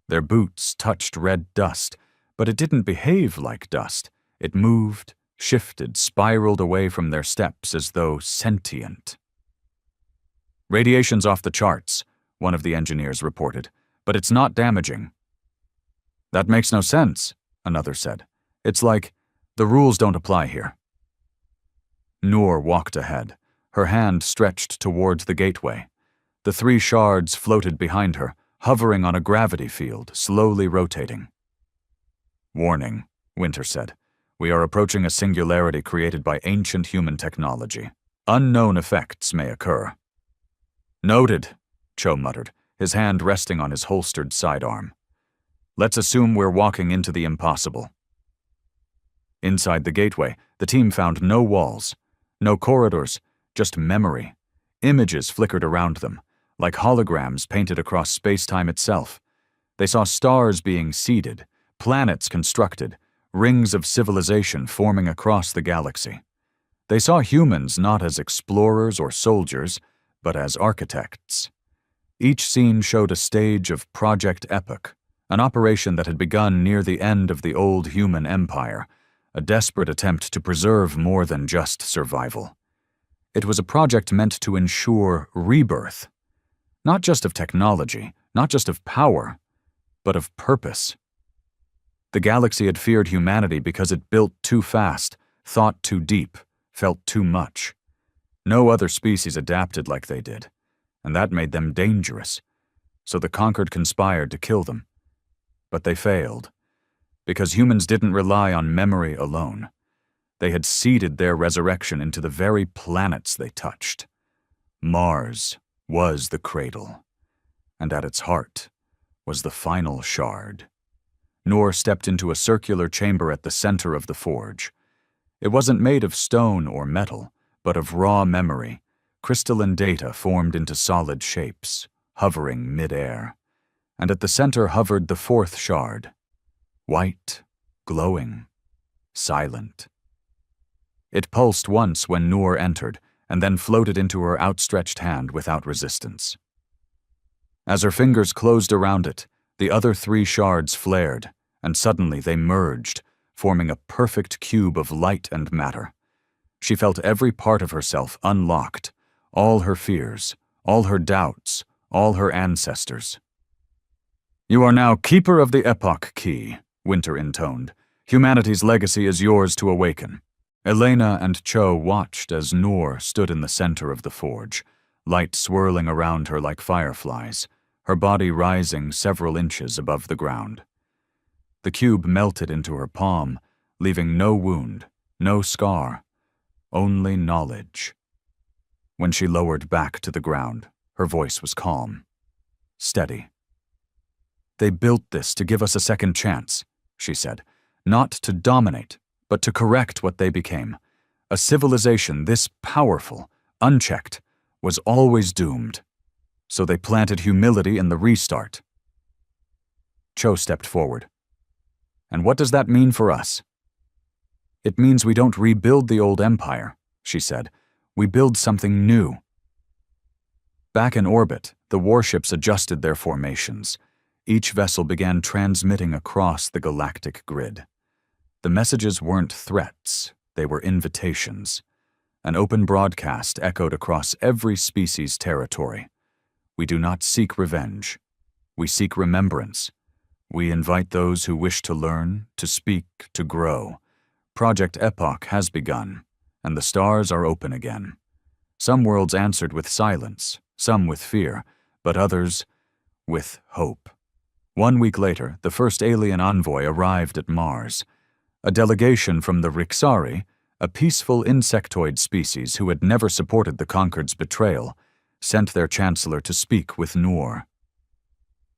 Their boots touched red dust, but it didn't behave like dust. It moved, shifted, spiraled away from their steps as though sentient. "Radiation's off the charts," one of the engineers reported, "but it's not damaging." "That makes no sense," another said. "It's like, the rules don't apply here." Noor walked ahead, her hand stretched towards the gateway. The 3 shards floated behind her, hovering on a gravity field, slowly rotating. "Warning," Winter said. "We are approaching a singularity created by ancient human technology. Unknown effects may occur." "Noted," Cho muttered, his hand resting on his holstered sidearm. "Let's assume we're walking into the impossible." Inside the gateway, the team found no walls, no corridors, just memory. Images flickered around them, like holograms painted across space-time itself. They saw stars being seeded, planets constructed, rings of civilization forming across the galaxy. They saw humans not as explorers or soldiers, but as architects. Each scene showed a stage of Project Epoch, an operation that had begun near the end of the old human empire, a desperate attempt to preserve more than just survival. It was a project meant to ensure rebirth, not just of technology, not just of power, but of purpose. The galaxy had feared humanity because it built too fast, thought too deep, felt too much. No other species adapted like they did, and that made them dangerous. So the conquered conspired to kill them. But they failed, because humans didn't rely on memory alone. They had seeded their resurrection into the very planets they touched. Mars was the cradle, and at its heart was the final shard. Noor stepped into a circular chamber at the center of the forge. It wasn't made of stone or metal, but of raw memory, crystalline data formed into solid shapes, hovering mid-air. And at the center hovered the 4th shard, white, glowing, silent. It pulsed once when Noor entered, and then floated into her outstretched hand without resistance. As her fingers closed around it, the other 3 shards flared, and suddenly they merged, forming a perfect cube of light and matter. She felt every part of herself unlocked, all her fears, all her doubts, all her ancestors. "You are now Keeper of the Epoch Key," Winter intoned. "Humanity's legacy is yours to awaken." Elena and Cho watched as Noor stood in the center of the forge, light swirling around her like fireflies, her body rising several inches above the ground. The cube melted into her palm, leaving no wound, no scar, only knowledge. When she lowered back to the ground, her voice was calm, steady. "They built this to give us a second chance," she said, "not to dominate, but to correct what they became. A civilization this powerful, unchecked, was always doomed. So they planted humility in the restart." Cho stepped forward. "And what does that mean for us?" "It means we don't rebuild the old empire," she said. "We build something new." Back in orbit, the warships adjusted their formations. Each vessel began transmitting across the galactic grid. The messages weren't threats, they were invitations. An open broadcast echoed across every species' territory. "We do not seek revenge. We seek remembrance. We invite those who wish to learn, to speak, to grow. Project Epoch has begun, and the stars are open again." Some worlds answered with silence, some with fear, but others with hope. 1 week later, the first alien envoy arrived at Mars. A delegation from the Rixari, a peaceful insectoid species who had never supported the Concord's betrayal, sent their chancellor to speak with Noor.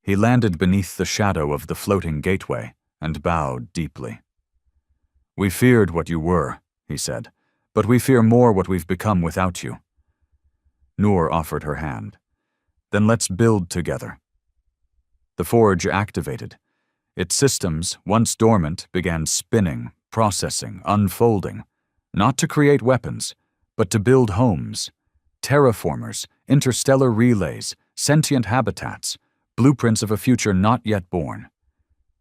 He landed beneath the shadow of the floating gateway and bowed deeply. "We feared what you were," he said, "but we fear more what we've become without you." Noor offered her hand. "Then let's build together." The forge activated. Its systems, once dormant, began spinning, processing, unfolding, not to create weapons, but to build homes, terraformers, interstellar relays, sentient habitats, blueprints of a future not yet born.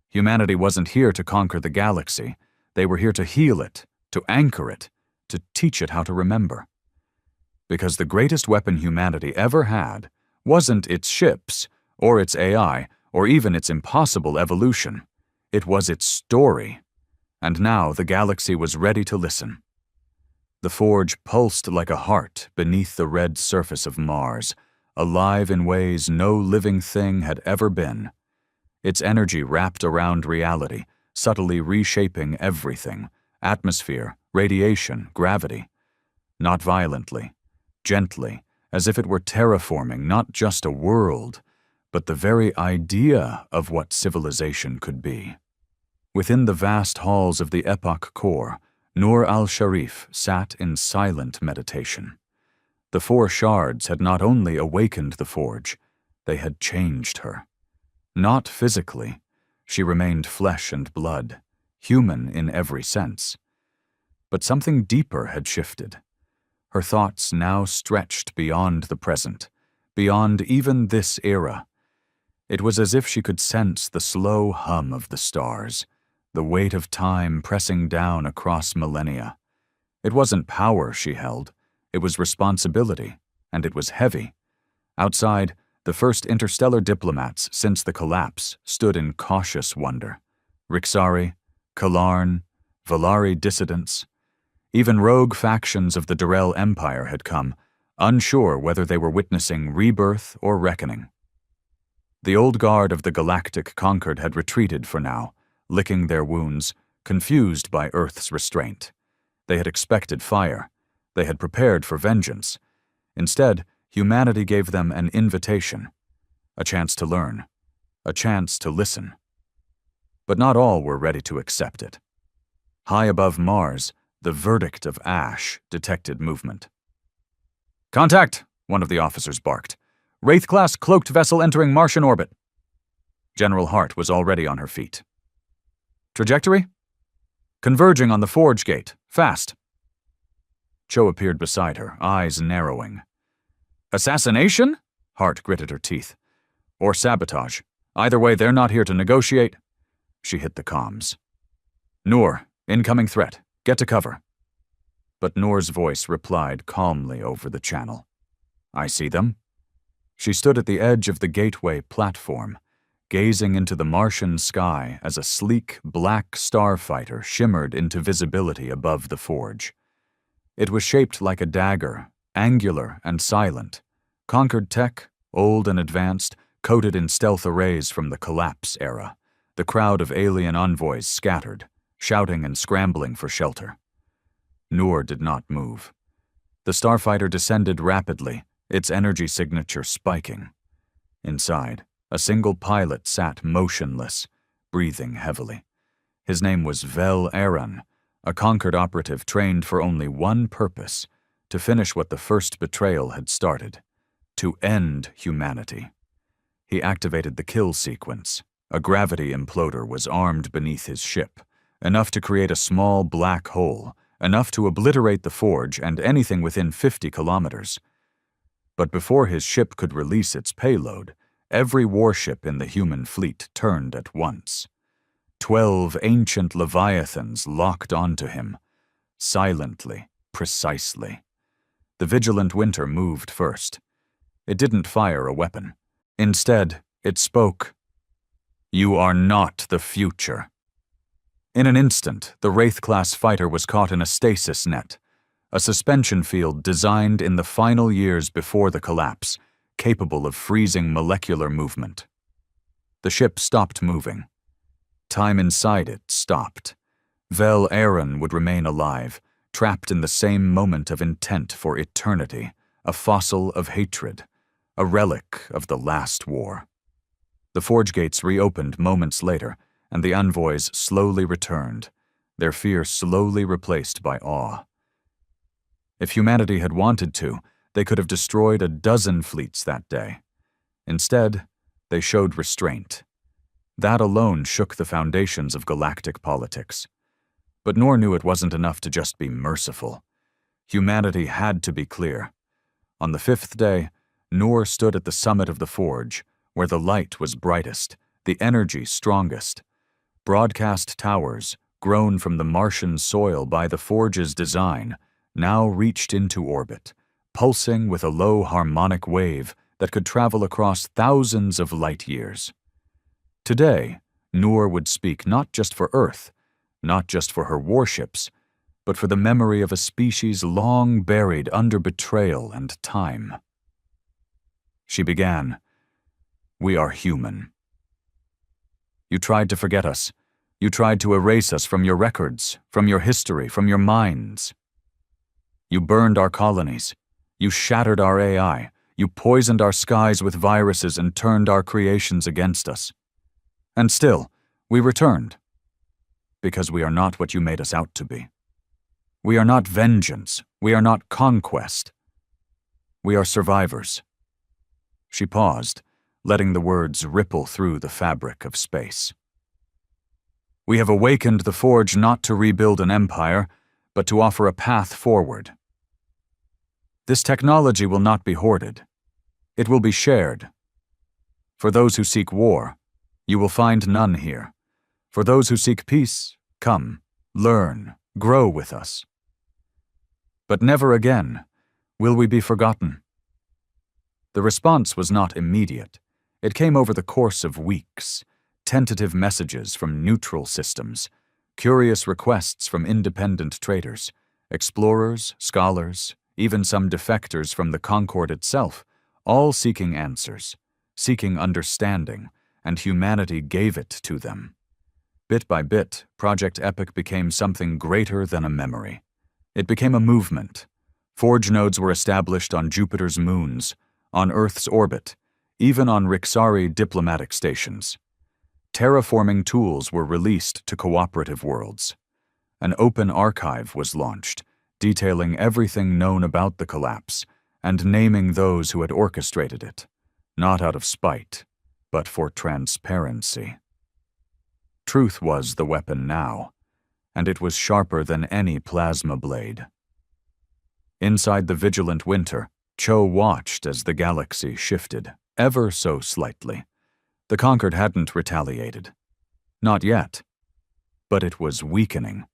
Humanity wasn't here to conquer the galaxy. They were here to heal it, to anchor it, to teach it how to remember. Because the greatest weapon humanity ever had wasn't its ships, or its AI, or even its impossible evolution. It was its story. And now the galaxy was ready to listen. The forge pulsed like a heart beneath the red surface of Mars, alive in ways no living thing had ever been. Its energy wrapped around reality, subtly reshaping everything: atmosphere, radiation, gravity. Not violently, gently, as if it were terraforming not just a world, but the very idea of what civilization could be. Within the vast halls of the Epoch Core, Noor al-Sharif sat in silent meditation. The 4 shards had not only awakened the forge, they had changed her. Not physically. She remained flesh and blood, human in every sense. But something deeper had shifted. Her thoughts now stretched beyond the present, beyond even this era. It was as if she could sense the slow hum of the stars, the weight of time pressing down across millennia. It wasn't power she held, it was responsibility, and it was heavy. Outside, the first interstellar diplomats since the collapse stood in cautious wonder. Rixari, Kalarn, Valari dissidents. Even rogue factions of the Durrell Empire had come, unsure whether they were witnessing rebirth or reckoning. The old guard of the galactic Concord had retreated for now, licking their wounds, confused by Earth's restraint. They had expected fire. They had prepared for vengeance. Instead, humanity gave them an invitation, a chance to learn, a chance to listen. But not all were ready to accept it. High above Mars, the verdict of ash detected movement. "Contact!" one of the officers barked. "Wraith-class cloaked vessel entering Martian orbit." General Hart was already on her feet. "Trajectory?" "Converging on the forge gate. Fast." Cho appeared beside her, eyes narrowing. "Assassination?" Hart gritted her teeth. "Or sabotage. Either way, they're not here to negotiate." She hit the comms. "Noor, incoming threat. Get to cover." But Noor's voice replied calmly over the channel. "I see them." She stood at the edge of the gateway platform, gazing into the Martian sky as a sleek, black starfighter shimmered into visibility above the forge. It was shaped like a dagger, angular and silent. Conquered tech, old and advanced, coated in stealth arrays from the collapse era. The crowd of alien envoys scattered, shouting and scrambling for shelter. Noor did not move. The starfighter descended rapidly, its energy signature spiking. Inside, a single pilot sat motionless, breathing heavily. His name was Vel Aran, a Concord operative trained for only one purpose: to finish what the first betrayal had started, to end humanity. He activated the kill sequence. A gravity imploder was armed beneath his ship, enough to create a small black hole, enough to obliterate the forge and anything within 50 kilometers. But before his ship could release its payload, every warship in the human fleet turned at once. 12 ancient leviathans locked onto him, silently, precisely. The vigilant Winter moved first. It didn't fire a weapon. Instead, it spoke. "You are not the future." In an instant, the Wraith-class fighter was caught in a stasis net, a suspension field designed in the final years before the collapse, capable of freezing molecular movement. The ship stopped moving. Time inside it stopped. Vel Aaron would remain alive, trapped in the same moment of intent for eternity, a fossil of hatred, a relic of the last war. The forge gates reopened moments later, and the envoys slowly returned, their fear slowly replaced by awe. If humanity had wanted to, they could have destroyed a dozen fleets that day. Instead, they showed restraint. That alone shook the foundations of galactic politics. But Noor knew it wasn't enough to just be merciful. Humanity had to be clear. On the 5th day, Noor stood at the summit of the forge, where the light was brightest, the energy strongest. Broadcast towers, grown from the Martian soil by the forge's design, now reached into orbit, pulsing with a low harmonic wave that could travel across thousands of light years. Today, Noor would speak not just for Earth, not just for her warships, but for the memory of a species long buried under betrayal and time. She began, "We are human. You tried to forget us. You tried to erase us from your records, from your history, from your minds. You burned our colonies. You shattered our AI. You poisoned our skies with viruses and turned our creations against us. And still, we returned. Because we are not what you made us out to be. We are not vengeance. We are not conquest. We are survivors." She paused, letting the words ripple through the fabric of space. "We have awakened the forge not to rebuild an empire, but to offer a path forward. This technology will not be hoarded. It will be shared. For those who seek war, you will find none here. For those who seek peace, come, learn, grow with us. But never again will we be forgotten." The response was not immediate. It came over the course of weeks, tentative messages from neutral systems, curious requests from independent traders, explorers, scholars, even some defectors from the Concord itself, all seeking answers, seeking understanding, and humanity gave it to them. Bit by bit, Project Epic became something greater than a memory. It became a movement. Forge nodes were established on Jupiter's moons, on Earth's orbit, even on Rixari diplomatic stations. Terraforming tools were released to cooperative worlds. An open archive was launched, detailing everything known about the collapse and naming those who had orchestrated it, not out of spite, but for transparency. Truth was the weapon now, and it was sharper than any plasma blade. Inside the vigilant winter, Cho watched as the galaxy shifted, ever so slightly. The Conquered hadn't retaliated. Not yet. But it was weakening.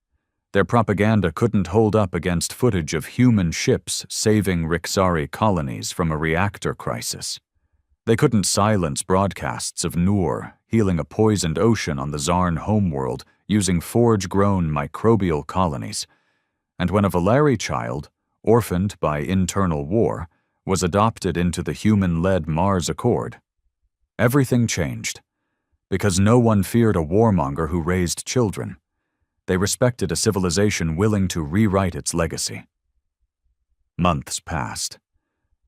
Their propaganda couldn't hold up against footage of human ships saving Rixari colonies from a reactor crisis. They couldn't silence broadcasts of Noor healing a poisoned ocean on the Zarn homeworld using forge-grown microbial colonies. And when a Valeri child, orphaned by internal war, was adopted into the human-led Mars Accord, everything changed. Because no one feared a warmonger who raised children. They respected a civilization willing to rewrite its legacy. Months passed.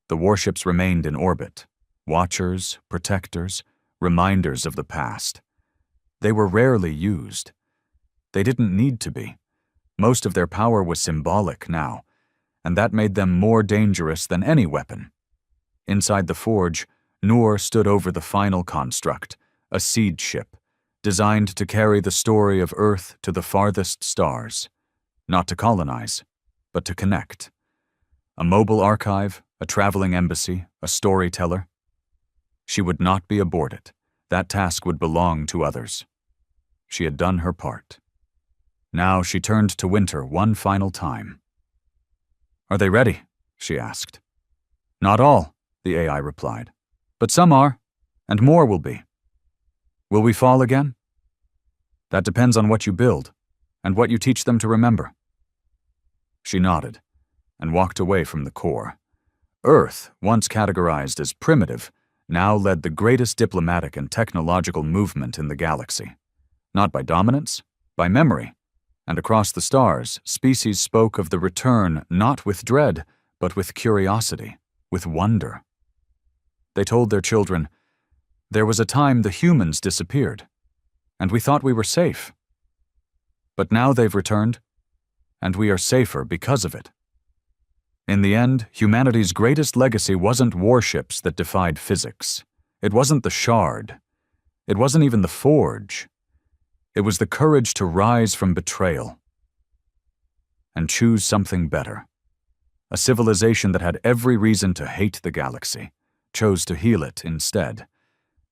The warships remained in orbit. Watchers, protectors, reminders of the past. They were rarely used. They didn't need to be. Most of their power was symbolic now, and that made them more dangerous than any weapon. Inside the forge, Noor stood over the final construct, a seed ship, designed to carry the story of Earth to the farthest stars. Not to colonize, but to connect. A mobile archive, a traveling embassy, a storyteller. She would not be aboard it. That task would belong to others. She had done her part. Now she turned to Winter one final time. "Are they ready?" she asked. "Not all," the AI replied. "But some are, and more will be. Will we fall again? That depends on what you build, and what you teach them to remember." She nodded, and walked away from the core. Earth, once categorized as primitive, now led the greatest diplomatic and technological movement in the galaxy. Not by dominance, by memory. And across the stars, species spoke of the return not with dread, but with curiosity, with wonder. They told their children, "There was a time the humans disappeared, and we thought we were safe. But now they've returned, and we are safer because of it." In the end, humanity's greatest legacy wasn't warships that defied physics. It wasn't the Shard. It wasn't even the Forge. It was the courage to rise from betrayal and choose something better. A civilization that had every reason to hate the galaxy, chose to heal it instead.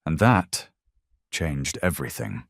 And that changed everything.